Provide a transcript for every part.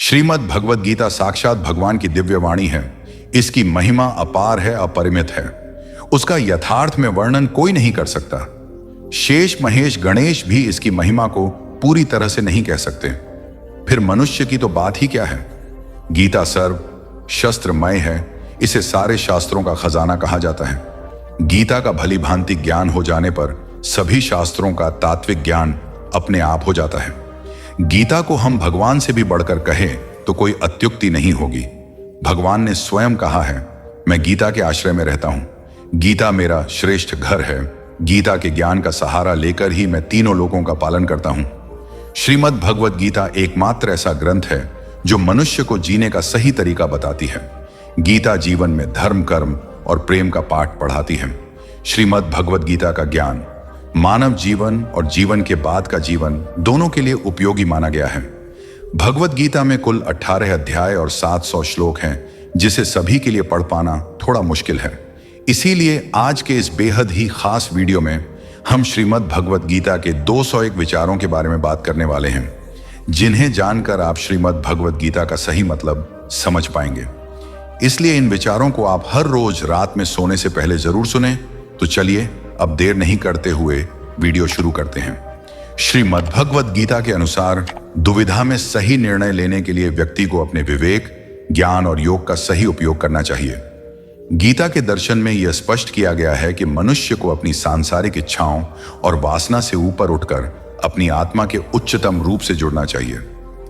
श्रीमद् भगवद गीता साक्षात भगवान की दिव्य वाणी है। इसकी महिमा अपार है, अपरिमित है। उसका यथार्थ में वर्णन कोई नहीं कर सकता। शेष महेश गणेश भी इसकी महिमा को पूरी तरह से नहीं कह सकते। फिर मनुष्य की तो बात ही क्या है। गीता सर्व शस्त्रमय है। इसे सारे शास्त्रों का खजाना कहा जाता है। गीता का भली भांति ज्ञान हो जाने पर सभी शास्त्रों का तात्विक ज्ञान अपने आप हो जाता है। गीता को हम भगवान से भी बढ़कर कहें तो कोई अत्युक्ति नहीं होगी। भगवान ने स्वयं कहा है, मैं गीता के आश्रय में रहता हूं। गीता मेरा श्रेष्ठ घर है। गीता के ज्ञान का सहारा लेकर ही मैं तीनों लोकों का पालन करता हूं। श्रीमद् भगवद गीता एकमात्र ऐसा ग्रंथ है जो मनुष्य को जीने का सही तरीका बताती है। गीता जीवन में धर्म, कर्म और प्रेम का पाठ पढ़ाती है। श्रीमद् भगवद गीता का ज्ञान मानव जीवन और जीवन के बाद का जीवन दोनों के लिए उपयोगी माना गया है। भगवद गीता में कुल 18 अध्याय और 700 श्लोक हैं, जिसे सभी के लिए पढ़ पाना थोड़ा मुश्किल है। इसीलिए आज के इस बेहद ही खास वीडियो में हम श्रीमद् भगवद गीता के 201 विचारों के बारे में बात करने वाले हैं, जिन्हें जानकर आप श्रीमद् भगवद गीता का सही मतलब समझ पाएंगे। इसलिए इन विचारों को आप हर रोज रात में सोने से पहले जरूर सुने। तो चलिए अब देर नहीं करते हुए वीडियो शुरू करते हैं। श्रीमद् भगवद गीता के अनुसार दुविधा में सही निर्णय लेने के लिए व्यक्ति को अपने विवेक, ज्ञान और योग का सही उपयोग करना चाहिए। गीता के दर्शन में यह स्पष्ट किया गया है कि मनुष्य को अपनी सांसारिक इच्छाओं और वासना से ऊपर उठकर अपनी आत्मा के उच्चतम रूप से जुड़ना चाहिए।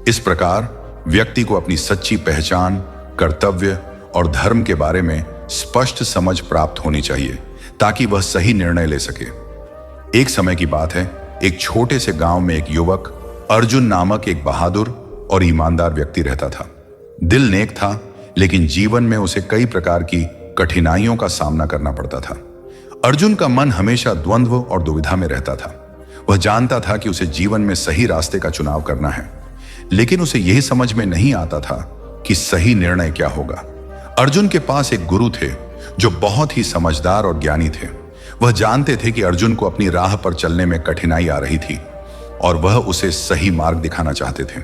इस प्रकार व्यक्ति को अपनी सच्ची पहचान, कर्तव्य और धर्म के बारे में स्पष्ट समझ प्राप्त होनी चाहिए, ताकि वह सही निर्णय ले सके। एक समय की बात है, एक छोटे से गांव में एक युवक अर्जुन नामक एक बहादुर और ईमानदार व्यक्ति रहता था। दिल नेक था, लेकिन जीवन में उसे कई प्रकार की कठिनाइयों का सामना करना पड़ता था। अर्जुन का मन हमेशा द्वंद्व और दुविधा में रहता था। वह जानता था कि उसे जीवन में सही रास्ते का चुनाव करना है, लेकिन उसे यही समझ में नहीं आता था कि सही निर्णय क्या होगा। अर्जुन के पास एक गुरु थे जो बहुत ही समझदार और ज्ञानी थे। वह जानते थे कि अर्जुन को अपनी राह पर चलने में कठिनाई आ रही थी और वह उसे सही मार्ग दिखाना चाहते थे।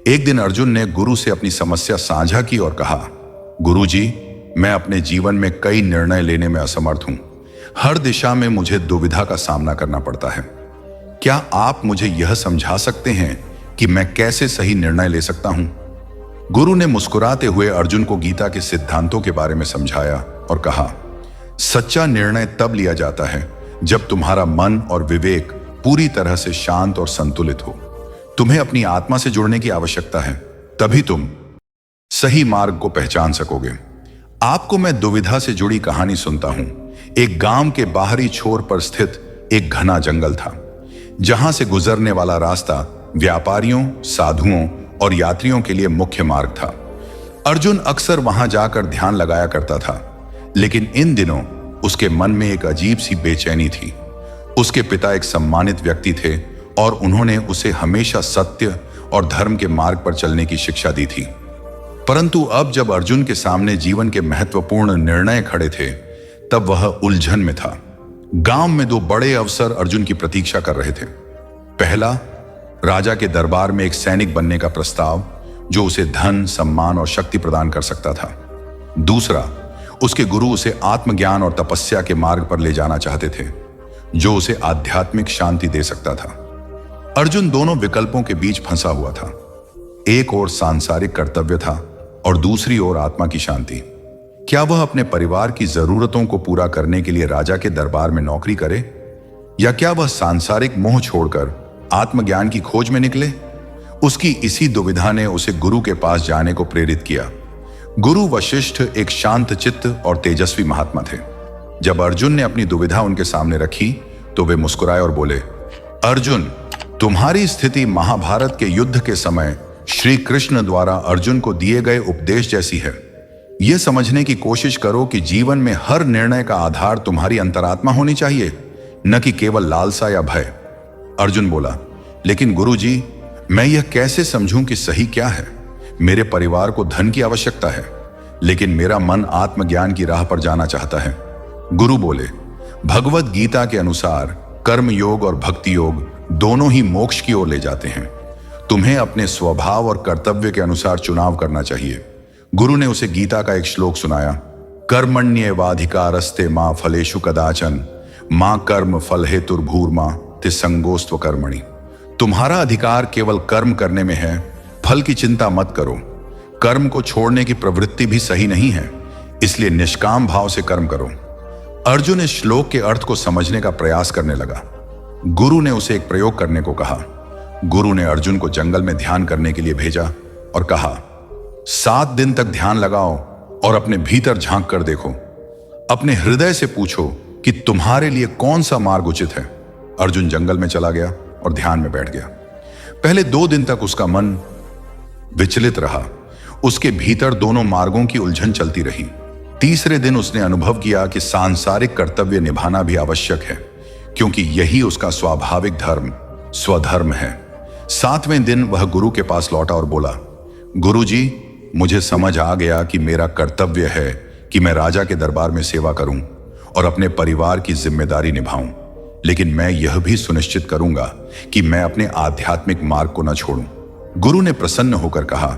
एक दिन अर्जुन ने गुरु से अपनी समस्या साझा की और कहा, गुरुजी, मैं अपने जीवन में कई निर्णय लेने में असमर्थ हूं। हर दिशा में मुझे दुविधा का सामना करना पड़ता है। क्या आप मुझे यह समझा सकते हैं कि मैं कैसे सही निर्णय ले सकता हूं? गुरु ने मुस्कुराते हुए अर्जुन को गीता के सिद्धांतों के बारे में समझाया और कहा, सच्चा निर्णय तब लिया जाता है जब तुम्हारा मन और विवेक पूरी तरह से शांत और संतुलित हो। तुम्हें अपनी आत्मा से जुड़ने की आवश्यकता है, तभी तुम सही मार्ग को पहचान सकोगे। आपको मैं दुविधा से जुड़ी कहानी सुनता हूं। एक गांव के बाहरी छोर पर स्थित एक घना जंगल था, जहां से गुजरने वाला रास्ता व्यापारियों, साधुओं और यात्रियों के लिए मुख्य मार्ग था। अर्जुन अक्सर वहां जाकर ध्यान लगाया करता था, लेकिन इन दिनों उसके मन में एक अजीब सी बेचैनी थी। उसके पिता एक सम्मानित व्यक्ति थे और उन्होंने उसे हमेशा सत्य और धर्म के मार्ग पर चलने की शिक्षा दी थी। परंतु अब जब अर्जुन के सामने जीवन के महत्वपूर्ण निर्णय खड़े थे, तब वह उलझन में था। गांव में दो बड़े अवसर अर्जुन की प्रतीक्षा कर रहे थे। पहला, राजा के दरबार में एक सैनिक बनने का प्रस्ताव, जो उसे धन, सम्मान और शक्ति प्रदान कर सकता था। दूसरा, उसके गुरु उसे आत्मज्ञान और तपस्या के मार्ग पर ले जाना चाहते थे, जो उसे आध्यात्मिक शांति दे सकता था। अर्जुन दोनों विकल्पों के बीच फंसा हुआ था। एक ओर सांसारिक कर्तव्य था और दूसरी ओर आत्मा की शांति। क्या वह अपने परिवार की जरूरतों को पूरा करने के लिए राजा के दरबार में नौकरी करे, या क्या वह सांसारिक मोह छोड़कर आत्मज्ञान की खोज में निकले? उसकी इसी दुविधा ने उसे गुरु के पास जाने को प्रेरित किया। गुरु वशिष्ठ एक शांत चित्त और तेजस्वी महात्मा थे। जब अर्जुन ने अपनी दुविधा उनके सामने रखी, तो वे मुस्कुराए और बोले, अर्जुन, तुम्हारी स्थिति महाभारत के युद्ध के समय श्री कृष्ण द्वारा अर्जुन को दिए गए उपदेश जैसी है। यह समझने की कोशिश करो कि जीवन में हर निर्णय का आधार तुम्हारी अंतरात्मा होनी चाहिए, न कि केवल लालसा या भय। अर्जुन बोला, लेकिन गुरुजी, मैं यह कैसे समझूं कि सही क्या है? मेरे परिवार को धन की आवश्यकता है, लेकिन मेरा मन आत्मज्ञान की राह पर जाना चाहता है। गुरु बोले, भगवद गीता के अनुसार कर्म योग और भक्ति योग दोनों ही मोक्ष की ओर ले जाते हैं। तुम्हें अपने स्वभाव और कर्तव्य के अनुसार चुनाव करना चाहिए। गुरु ने उसे गीता का एक श्लोक सुनाया, कर्मण्येवाधिकारस्ते मां फलेषु कदाचन मां कर्म फल हेतुर्भूर्मा ते संगोस्त्व कर्मणि। तुम्हारा अधिकार केवल कर्म करने में है, फल की चिंता मत करो। कर्म को छोड़ने की प्रवृत्ति भी सही नहीं है, इसलिए निष्काम भाव से कर्म करो। अर्जुन इस श्लोक के अर्थ को समझने का प्रयास करने लगा। गुरु ने उसे एक प्रयोग करने को कहा। गुरु ने अर्जुन को जंगल में ध्यान करने के लिए भेजा और कहा, 7 दिन तक ध्यान लगाओ और अपने भीतर झांक कर देखो। अपने हृदय से पूछो कि तुम्हारे लिए कौन सा मार्ग उचित है। अर्जुन जंगल में चला गया और ध्यान में बैठ गया। पहले 2 दिन तक उसका मन विचलित रहा। उसके भीतर दोनों मार्गों की उलझन चलती रही। तीसरे दिन उसने अनुभव किया कि सांसारिक कर्तव्य निभाना भी आवश्यक है, क्योंकि यही उसका स्वाभाविक धर्म, स्वधर्म है। 7वें दिन वह गुरु के पास लौटा और बोला, गुरुजी, मुझे समझ आ गया कि मेरा कर्तव्य है कि मैं राजा के दरबार में सेवा करूं और अपने परिवार की जिम्मेदारी निभाऊं, लेकिन मैं यह भी सुनिश्चित करूंगा कि मैं अपने आध्यात्मिक मार्ग को न छोड़ूं। गुरु ने प्रसन्न होकर कहा,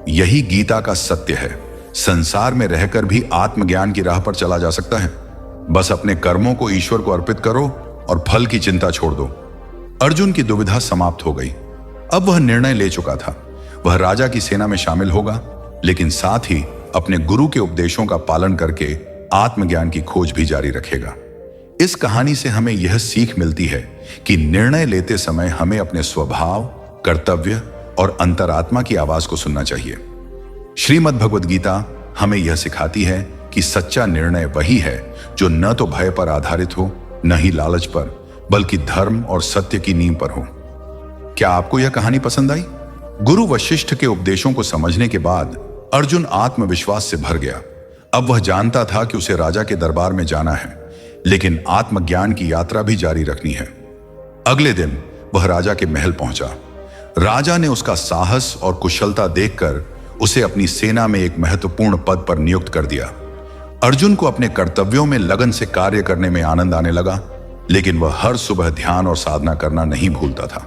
यही गीता का सत्य है। संसार में रहकर भी आत्मज्ञान की राह पर चला जा सकता है। बस अपने कर्मों को ईश्वर को अर्पित करो और फल की चिंता छोड़ दो। अर्जुन की दुविधा समाप्त हो गई। अब वह निर्णय ले चुका था। वह राजा की सेना में शामिल होगा, लेकिन साथ ही अपने गुरु के उपदेशों का पालन करके आत्मज्ञान की खोज भी जारी रखेगा। इस कहानी से हमें यह सीख मिलती है कि निर्णय लेते समय हमें अपने स्वभाव, कर्तव्य और अंतरात्मा की आवाज को सुनना चाहिए। श्रीमद् भगवद गीता हमें यह सिखाती है कि सच्चा निर्णय वही है जो न तो भय पर आधारित हो, न ही लालच पर, बल्कि धर्म और सत्य की नींव पर हो। क्या आपको यह कहानी पसंद आई? गुरु वशिष्ठ के उपदेशों को समझने के बाद अर्जुन आत्मविश्वास से भर गया। अब वह जानता था कि उसे राजा के दरबार में जाना है, लेकिन आत्मज्ञान की यात्रा भी जारी रखनी है। अगले दिन वह राजा के महल पहुंचा। राजा ने उसका साहस और कुशलता देखकर उसे अपनी सेना में एक महत्वपूर्ण पद पर नियुक्त कर दिया। अर्जुन को अपने कर्तव्यों में लगन से कार्य करने में आनंद आने लगा, लेकिन वह हर सुबह ध्यान और साधना करना नहीं भूलता था।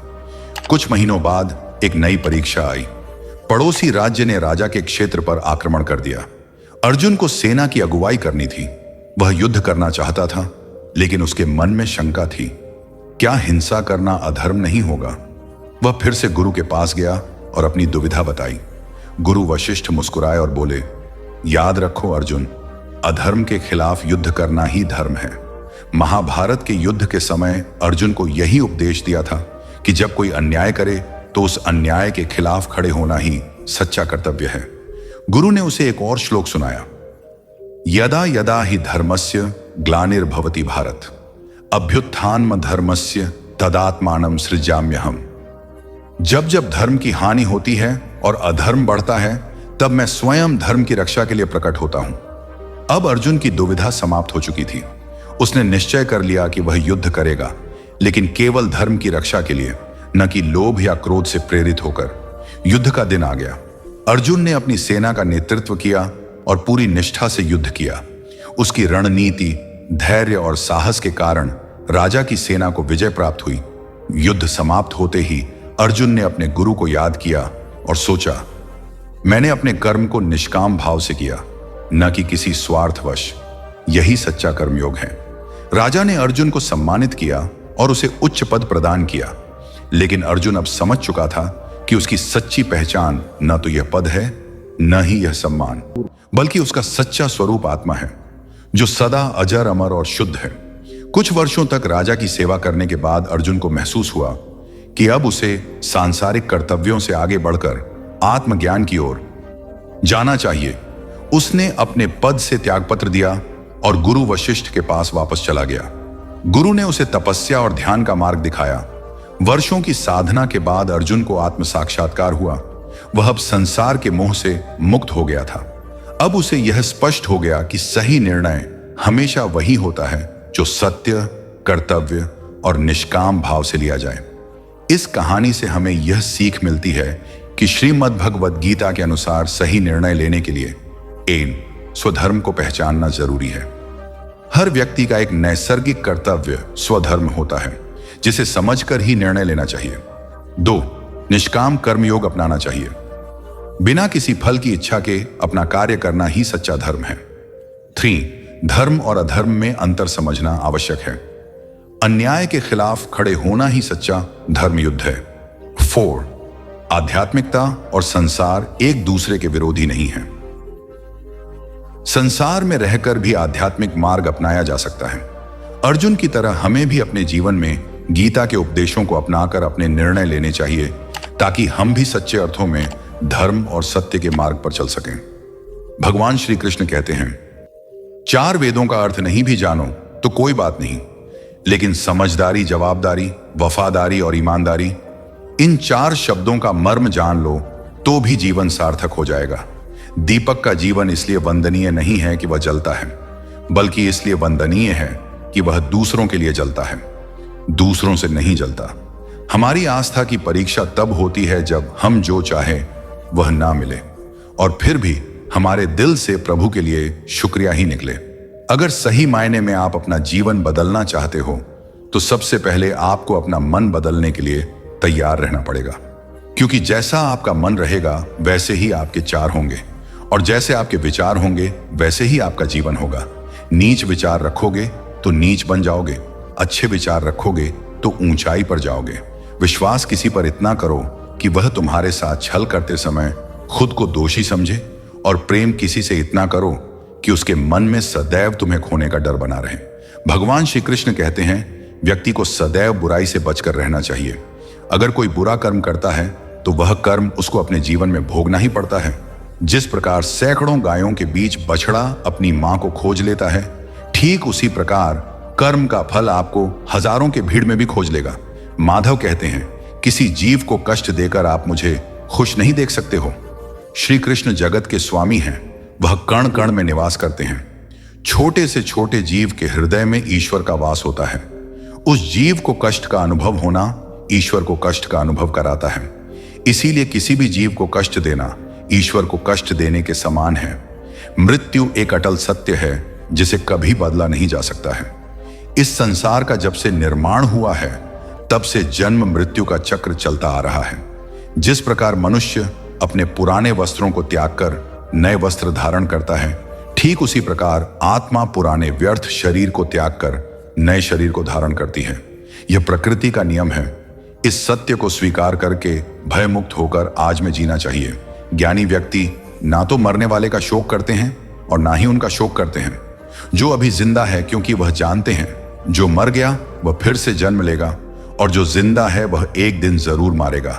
कुछ महीनों बाद एक नई परीक्षा आई। पड़ोसी राज्य ने राजा के क्षेत्र पर आक्रमण कर दिया। अर्जुन को सेना की अगुवाई करनी थी। वह युद्ध करना चाहता था, लेकिन उसके मन में शंका थी, क्या हिंसा करना अधर्म नहीं होगा? वह फिर से गुरु के पास गया और अपनी दुविधा बताई। गुरु वशिष्ठ मुस्कुराए और बोले, याद रखो अर्जुन, अधर्म के खिलाफ युद्ध करना ही धर्म है। महाभारत के युद्ध के समय अर्जुन को यही उपदेश दिया था कि जब कोई अन्याय करे तो उस अन्याय के खिलाफ खड़े होना ही सच्चा कर्तव्य है। गुरु ने उसे एक और श्लोक सुनाया, यदा यदा ही धर्मस्य ग्लानिर्भवति भारत अभ्युत्थानम धर्मस्य तदात्मानं सृजाम्यहम्। जब जब धर्म की हानि होती है और अधर्म बढ़ता है, तब मैं स्वयं धर्म की रक्षा के लिए प्रकट होता हूं। अब अर्जुन की दुविधा समाप्त हो चुकी थी। उसने निश्चय कर लिया कि वह युद्ध करेगा, लेकिन केवल धर्म की रक्षा के लिए, न कि लोभ या क्रोध से प्रेरित होकर। युद्ध का दिन आ गया। अर्जुन ने अपनी सेना का नेतृत्व किया और पूरी निष्ठा से युद्ध किया। उसकी रणनीति, धैर्य और साहस के कारण राजा की सेना को विजय प्राप्त हुई। युद्ध समाप्त होते ही अर्जुन ने अपने गुरु को याद किया और सोचा, मैंने अपने कर्म को निष्काम भाव से किया, न कि किसी स्वार्थवश। यही सच्चा कर्मयोग है। राजा ने अर्जुन को सम्मानित किया और उसे उच्च पद प्रदान किया, लेकिन अर्जुन अब समझ चुका था कि उसकी सच्ची पहचान न तो यह पद है, न ही यह सम्मान, बल्कि उसका सच्चा स्वरूप आत्मा है, जो सदा अजर, अमर और शुद्ध है। कुछ वर्षों तक राजा की सेवा करने के बाद अर्जुन को महसूस हुआ कि अब उसे सांसारिक कर्तव्यों से आगे बढ़कर आत्मज्ञान की ओर जाना चाहिए। उसने अपने पद से त्यागपत्र दिया और गुरु वशिष्ठ के पास वापस चला गया। गुरु ने उसे तपस्या और ध्यान का मार्ग दिखाया। वर्षों की साधना के बाद अर्जुन को आत्म साक्षात्कार हुआ। वह अब संसार के मोह से मुक्त हो गया था। अब उसे यह स्पष्ट हो गया कि सही निर्णय हमेशा वही होता है जो सत्य, कर्तव्य और निष्काम भाव से लिया जाए। इस कहानी से हमें यह सीख मिलती है कि श्रीमद् भगवद गीता के अनुसार सही निर्णय लेने के लिए एम स्वधर्म को पहचानना जरूरी है। हर व्यक्ति का एक नैसर्गिक कर्तव्य स्वधर्म होता है, जिसे समझकर ही निर्णय लेना चाहिए। 2. निष्काम कर्मयोग अपनाना चाहिए। बिना किसी फल की इच्छा के अपना कार्य करना ही सच्चा धर्म है। 3. धर्म और अधर्म में अंतर समझना आवश्यक है। अन्याय के खिलाफ खड़े होना ही सच्चा धर्म युद्ध है। 4. आध्यात्मिकता और संसार एक दूसरे के विरोधी नहीं हैं। संसार में रहकर भी आध्यात्मिक मार्ग अपनाया जा सकता है। अर्जुन की तरह हमें भी अपने जीवन में गीता के उपदेशों को अपनाकर अपने निर्णय लेने चाहिए, ताकि हम भी सच्चे अर्थों में धर्म और सत्य के मार्ग पर चल सकें। भगवान श्री कृष्ण कहते हैं, 4 वेदों का अर्थ नहीं भी जानो तो कोई बात नहीं, लेकिन समझदारी, जवाबदारी, वफादारी और ईमानदारी, इन 4 शब्दों का मर्म जान लो तो भी जीवन सार्थक हो जाएगा। दीपक का जीवन इसलिए वंदनीय नहीं है कि वह जलता है, बल्कि इसलिए वंदनीय है कि वह दूसरों के लिए जलता है, दूसरों से नहीं जलता। हमारी आस्था की परीक्षा तब होती है जब हम जो चाहे वह ना मिले और फिर भी हमारे दिल से प्रभु के लिए शुक्रिया ही निकले। अगर सही मायने में आप अपना जीवन बदलना चाहते हो तो सबसे पहले आपको अपना मन बदलने के लिए तैयार रहना पड़ेगा, क्योंकि जैसा आपका मन रहेगा वैसे ही आपके चार होंगे, और जैसे आपके विचार होंगे वैसे ही आपका जीवन होगा। नीच विचार रखोगे तो नीच बन जाओगे, अच्छे विचार रखोगे तो ऊंचाई पर जाओगे। विश्वास किसी पर इतना करो कि वह तुम्हारे साथ छल करते समय खुद को दोषी समझे, और प्रेम किसी से इतना करो कि उसके मन में सदैव तुम्हें खोने का डर बना रहे। भगवान श्री कृष्ण कहते हैं, व्यक्ति को सदैव बुराई से बचकर रहना चाहिए। अगर कोई बुरा कर्म करता है तो वह कर्म उसको अपने जीवन में भोगना ही पड़ता है। जिस प्रकार सैकड़ों गायों के बीच बछड़ा अपनी मां को खोज लेता है, ठीक उसी प्रकार कर्म का फल आपको हजारों के भीड़ में भी खोज लेगा। माधव कहते हैं, किसी जीव को कष्ट देकर आप मुझे खुश नहीं देख सकते हो। श्री कृष्ण जगत के स्वामी हैं, वह कण कण में निवास करते हैं। छोटे से छोटे जीव के हृदय में ईश्वर का वास होता है। उस जीव को कष्ट का अनुभव होना ईश्वर को कष्ट का अनुभव कराता है। इसीलिए किसी भी जीव को कष्ट देना ईश्वर को कष्ट देने के समान है। मृत्यु एक अटल सत्य है जिसे कभी बदला नहीं जा सकता है। इस संसार का जब से निर्माण हुआ है तब से जन्म मृत्यु का चक्र चलता आ रहा है। जिस प्रकार मनुष्य अपने पुराने वस्त्रों को त्याग कर नए वस्त्र धारण करता है, ठीक उसी प्रकार आत्मा पुराने व्यर्थ शरीर को त्याग कर नए शरीर को धारण करती है। यह प्रकृति का नियम है। इस सत्य को स्वीकार करके भयमुक्त होकर आज में जीना चाहिए। ज्ञानी व्यक्ति ना तो मरने वाले का शोक करते हैं और ना ही उनका शोक करते हैं। जो अभी जिंदा है, क्योंकि वह जानते हैं जो मर गया वह फिर से जन्म लेगा, और जो जिंदा है वह एक दिन जरूर मारेगा।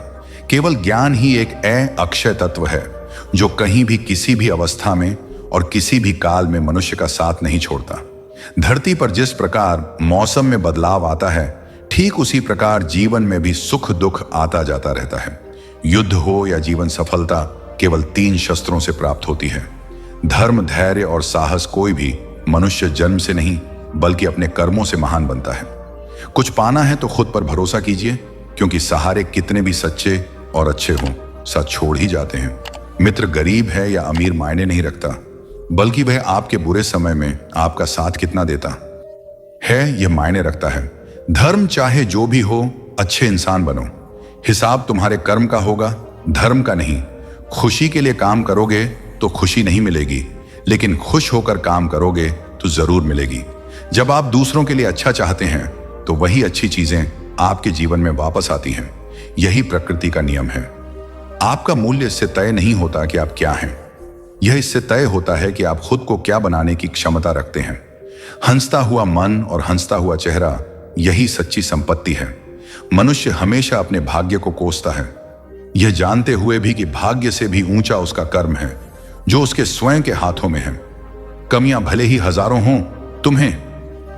केवल ज्ञान ही एक अक्षय तत्व है जो कहीं भी किसी भी अवस्था में और किसी भी काल में मनुष्य का साथ नहीं छोड़ता। धरती पर जिस प्रकार मौसम में बदलाव आता है, ठीक उसी प्रकार जीवन में भी सुख दुख आता जाता रहता है। युद्ध हो या जीवन सफलता केवल 3 शस्त्रों से प्राप्त होती है। धर्म, धैर्य और साहस कोई भी मनुष्य जन्म से नहीं बल्कि अपने कर्मों से महान बनता है। कुछ पाना है तो खुद पर भरोसा कीजिए, क्योंकि सहारे कितने भी सच्चे और अच्छे हों, साथ छोड़ ही जाते हैं। मित्र गरीब है या अमीर मायने नहीं रखता, बल्कि वह आपके बुरे समय में आपका साथ कितना देता है यह मायने रखता है। धर्म चाहे जो भी हो, अच्छे इंसान बनो। हिसाब तुम्हारे कर्म का होगा, धर्म का नहीं। खुशी के लिए काम करोगे तो खुशी नहीं मिलेगी, लेकिन खुश होकर काम करोगे तो जरूर मिलेगी। जब आप दूसरों के लिए अच्छा चाहते हैं तो वही अच्छी चीजें आपके जीवन में वापस आती हैं। यही प्रकृति का नियम है। आपका मूल्य इससे तय नहीं होता कि आप क्या हैं, यह इससे तय होता है कि आप खुद को क्या बनाने की क्षमता रखते हैं। हंसता हुआ मन और हंसता हुआ चेहरा, यही सच्ची संपत्ति है। मनुष्य हमेशा अपने भाग्य को कोसता है, यह जानते हुए भी कि भाग्य से भी ऊंचा उसका कर्म है जो उसके स्वयं के हाथों में है। कमियां भले ही हजारों हों तुम्हें,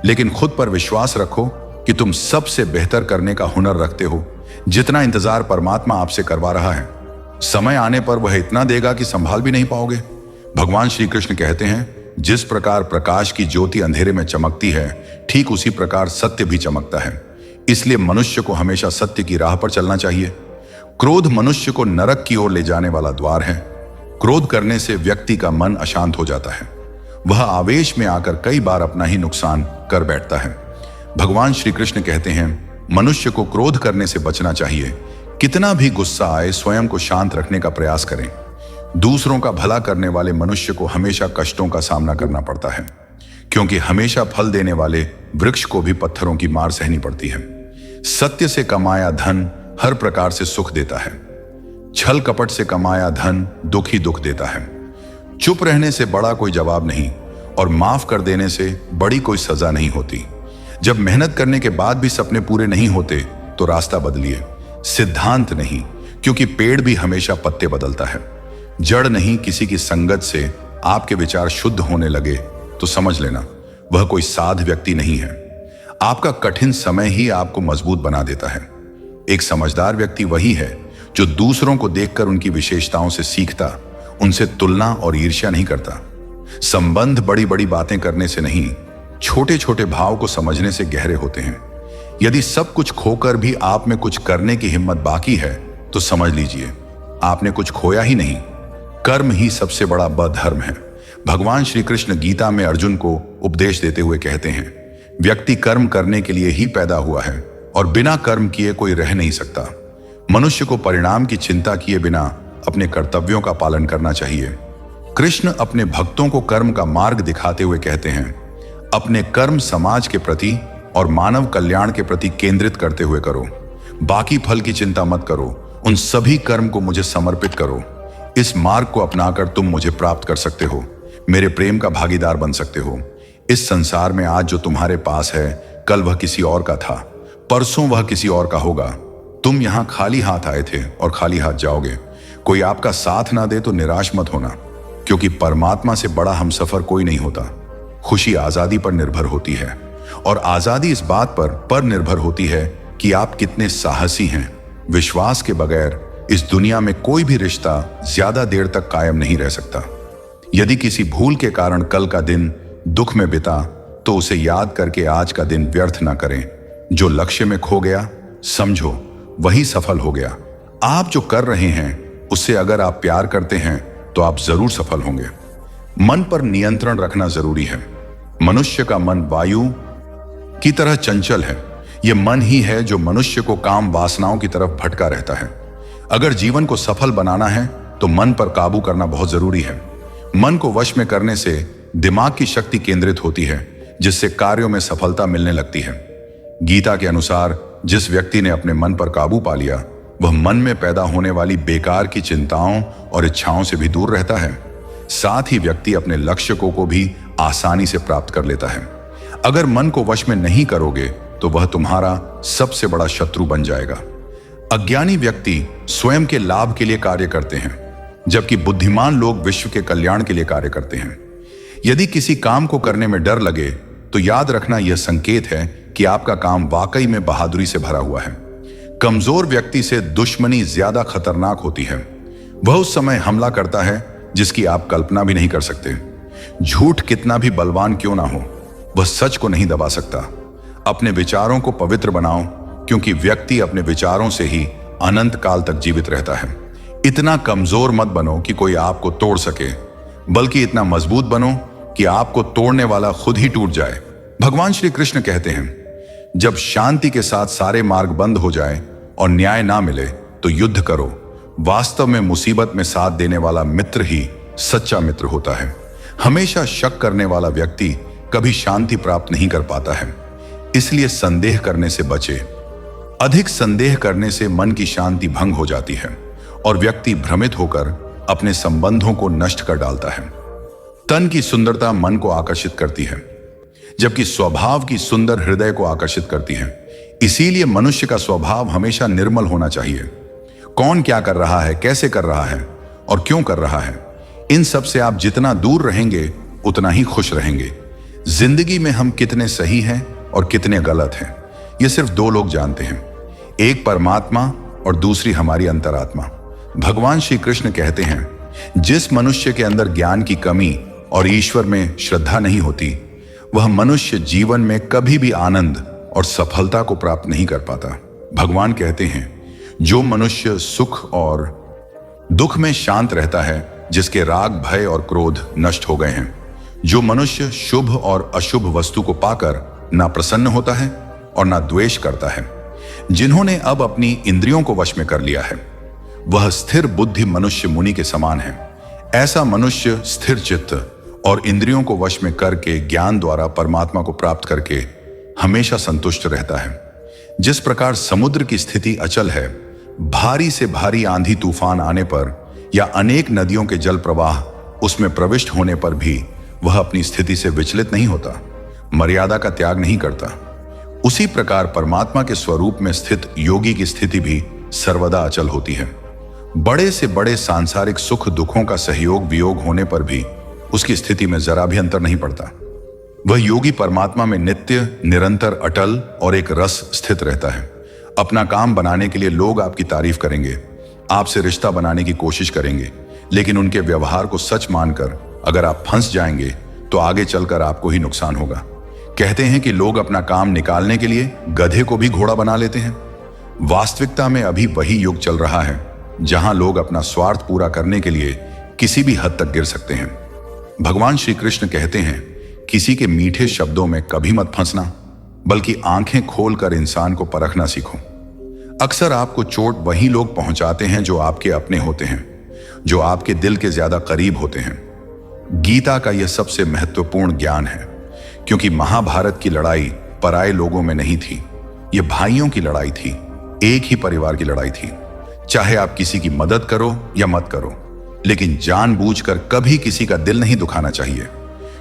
लेकिन खुद पर विश्वास रखो कि तुम सबसे बेहतर करने का हुनर रखते हो। जितना इंतजार परमात्मा आपसे करवा रहा है, समय आने पर वह इतना देगा कि संभाल भी नहीं पाओगे। भगवान श्री कृष्ण कहते हैं, जिस प्रकार प्रकाश की ज्योति अंधेरे में चमकती है, ठीक उसी प्रकार सत्य भी चमकता है। इसलिए मनुष्य को हमेशा सत्य की राह पर चलना चाहिए। क्रोध मनुष्य को नरक की ओर ले जाने वाला द्वार है। क्रोध करने से व्यक्ति का मन अशांत हो जाता है, वह आवेश में आकर कई बार अपना ही नुकसान कर बैठता है। भगवान श्री कृष्ण कहते हैं, मनुष्य को क्रोध करने से बचना चाहिए, कितना भी गुस्सा आए, स्वयं को शांत रखने का प्रयास करें। दूसरों का भला करने वाले मनुष्य को हमेशा कष्टों का सामना करना पड़ता है, क्योंकि हमेशा फल देने वाले वृक्ष को भी पत्थरों की मार सहनी पड़ती है। सत्य से कमाया धन हर प्रकार से सुख देता है, छल कपट से कमाया धन दुख ही दुख देता है। चुप रहने से बड़ा कोई जवाब नहीं, और माफ कर देने से बड़ी कोई सजा नहीं होती। जब मेहनत करने के बाद भी सपने पूरे नहीं होते तो रास्ता बदलिए, सिद्धांत नहीं, क्योंकि पेड़ भी हमेशा पत्ते बदलता है। जड़ नहीं, किसी की संगत से आपके विचार शुद्ध होने लगे तो समझ लेना वह कोई साध व्यक्ति नहीं है। आपका कठिन समय ही आपको मजबूत बना देता है। एक समझदार व्यक्ति वही है जो दूसरों को देखकर उनकी विशेषताओं से सीखता, उनसे तुलना और ईर्ष्या नहीं करता। संबंध बड़ी बड़ी बातें करने से नहीं, छोटे छोटे भाव को समझने से गहरे होते हैं। यदि सब कुछ खोकर भी आप में कुछ करने की हिम्मत बाकी है तो समझ लीजिए आपने कुछ खोया ही नहीं। कर्म ही सबसे बड़ा बधर्म है। भगवान श्री कृष्ण गीता में अर्जुन को उपदेश देते हुए कहते हैं, व्यक्ति कर्म करने के लिए ही पैदा हुआ है और बिना कर्म किए कोई रह नहीं सकता। मनुष्य को परिणाम की चिंता किए बिना अपने कर्तव्यों का पालन करना चाहिए। कृष्ण अपने भक्तों को कर्म का मार्ग दिखाते हुए कहते हैं, अपने कर्म समाज के प्रति और मानव कल्याण के प्रति केंद्रित करते हुए करो। बाकी फल की चिंता मत करो, उन सभी कर्म को मुझे समर्पित करो। इस मार्ग को अपनाकर तुम मुझे प्राप्त कर सकते हो, मेरे प्रेम का भागीदार बन सकते हो। इस संसार में आज जो तुम्हारे पास है कल वह किसी और का था, परसों वह किसी और का होगा। तुम यहां खाली हाथ आए थे और खाली हाथ जाओगे। कोई आपका साथ ना दे तो निराश मत होना, क्योंकि परमात्मा से बड़ा हमसफर कोई नहीं होता। खुशी आजादी पर निर्भर होती है, और आजादी इस बात पर निर्भर होती है कि आप कितने साहसी हैं। विश्वास के बगैर इस दुनिया में कोई भी रिश्ता ज्यादा देर तक कायम नहीं रह सकता। यदि किसी भूल के कारण कल का दिन दुख में बिता तो उसे याद करके आज का दिन व्यर्थ ना करें। जो लक्ष्य में खो गया समझो वही सफल हो गया। आप जो कर रहे हैं उससे अगर आप प्यार करते हैं तो आप जरूर सफल होंगे। मन पर नियंत्रण रखना जरूरी है। मनुष्य का मन वायु की तरह चंचल है। यह मन ही है जो मनुष्य को काम वासनाओं की तरफ भटका रहता है। अगर जीवन को सफल बनाना है तो मन पर काबू करना बहुत जरूरी है। मन को वश में करने से दिमाग की शक्ति केंद्रित होती है, जिससे कार्यों में सफलता मिलने लगती है। गीता के अनुसार जिस व्यक्ति ने अपने मन पर काबू पा लिया वह मन में पैदा होने वाली बेकार की चिंताओं और इच्छाओं से भी दूर रहता है। साथ ही व्यक्ति अपने लक्ष्य को भी आसानी से प्राप्त कर लेता है। अगर मन को वश में नहीं करोगे तो वह तुम्हारा सबसे बड़ा शत्रु बन जाएगा। अज्ञानी व्यक्ति स्वयं के लाभ के लिए कार्य करते हैं, जबकि बुद्धिमान लोग विश्व के कल्याण के लिए कार्य करते हैं। यदि किसी काम को करने में डर लगे तो याद रखना यह संकेत है कि आपका काम वाकई में बहादुरी से भरा हुआ है। कमजोर व्यक्ति से दुश्मनी ज्यादा खतरनाक होती है। वह उस समय हमला करता है जिसकी आप कल्पना भी नहीं कर सकते। झूठ कितना भी बलवान क्यों ना हो, वह सच को नहीं दबा सकता। अपने विचारों को पवित्र बनाओ, क्योंकि व्यक्ति अपने विचारों से ही अनंत काल तक जीवित रहता है। इतना कमजोर मत बनो कि कोई आपको तोड़ सके, बल्कि इतना मजबूत बनो कि आपको तोड़ने वाला खुद ही टूट जाए। भगवान श्री कृष्ण कहते हैं, जब शांति के साथ सारे मार्ग बंद हो जाए और न्याय ना मिले तो युद्ध करो। वास्तव में मुसीबत में साथ देने वाला मित्र ही सच्चा मित्र होता है। हमेशा शक करने वाला व्यक्ति कभी शांति प्राप्त नहीं कर पाता है। इसलिए संदेह करने से बचे। अधिक संदेह करने से मन की शांति भंग हो जाती है और व्यक्ति भ्रमित होकर अपने संबंधों को नष्ट कर डालता है। तन की सुंदरता मन को आकर्षित करती है, जबकि स्वभाव की सुंदर हृदय को आकर्षित करती है। इसीलिए मनुष्य का स्वभाव हमेशा निर्मल होना चाहिए। कौन क्या कर रहा है, कैसे कर रहा है और क्यों कर रहा है, इन सब से आप जितना दूर रहेंगे उतना ही खुश रहेंगे। जिंदगी में हम कितने सही हैं और कितने गलत हैं, ये सिर्फ दो लोग जानते हैं, एक परमात्मा और दूसरी हमारी अंतरात्मा। भगवान श्री कृष्ण कहते हैं, जिस मनुष्य के अंदर ज्ञान की कमी और ईश्वर में श्रद्धा नहीं होती, वह मनुष्य जीवन में कभी भी आनंद और सफलता को प्राप्त नहीं कर पाता। भगवान कहते हैं, जो मनुष्य सुख और दुख में शांत रहता है, जिसके राग भय और क्रोध नष्ट हो गए हैं, जो मनुष्य शुभ और अशुभ वस्तु को पाकर ना प्रसन्न होता है और ना द्वेष करता है, जिन्होंने अब अपनी इंद्रियों को वश में कर लिया है। वह स्थिर बुद्धि मनुष्य मुनि के समान है। ऐसा मनुष्य स्थिर चित्त और इंद्रियों को वश में करके ज्ञान द्वारा परमात्मा को प्राप्त करके हमेशा संतुष्ट रहता है। जिस प्रकार समुद्र की स्थिति अचल है, भारी से भारी आंधी तूफान आने पर या अनेक नदियों के जल प्रवाह उसमें प्रविष्ट होने पर भी वह अपनी स्थिति से विचलित नहीं होता, मर्यादा का त्याग नहीं करता, उसी प्रकार परमात्मा के स्वरूप में स्थित योगी की स्थिति भी सर्वदा अचल होती है। बड़े से बड़े सांसारिक सुख दुखों का सहयोग वियोग होने पर भी उसकी स्थिति में जरा भी अंतर नहीं पड़ता। वह योगी परमात्मा में नित्य निरंतर अटल और एक रस स्थित रहता है। अपना काम बनाने के लिए लोग आपकी तारीफ करेंगे, आपसे रिश्ता बनाने की कोशिश करेंगे, लेकिन उनके व्यवहार को सच मानकर अगर आप फंस जाएंगे तो आगे चलकर आपको ही नुकसान होगा। कहते हैं कि लोग अपना काम निकालने के लिए गधे को भी घोड़ा बना लेते हैं। वास्तविकता में अभी वही युग चल रहा है जहां लोग अपना स्वार्थ पूरा करने के लिए किसी भी हद तक गिर सकते हैं। भगवान श्री कृष्ण कहते हैं, किसी के मीठे शब्दों में कभी मत फंसना, बल्कि आंखें खोलकर इंसान को परखना सीखो। अक्सर आपको चोट वही लोग पहुंचाते हैं जो आपके अपने होते हैं, जो आपके दिल के ज्यादा करीब होते हैं। गीता का यह सबसे महत्वपूर्ण ज्ञान है, क्योंकि महाभारत की लड़ाई पराये लोगों में नहीं थी, यह भाइयों की लड़ाई थी, एक ही परिवार की लड़ाई थी। चाहे आप किसी की मदद करो या मत करो, लेकिन जानबूझकर कभी किसी का दिल नहीं दुखाना चाहिए,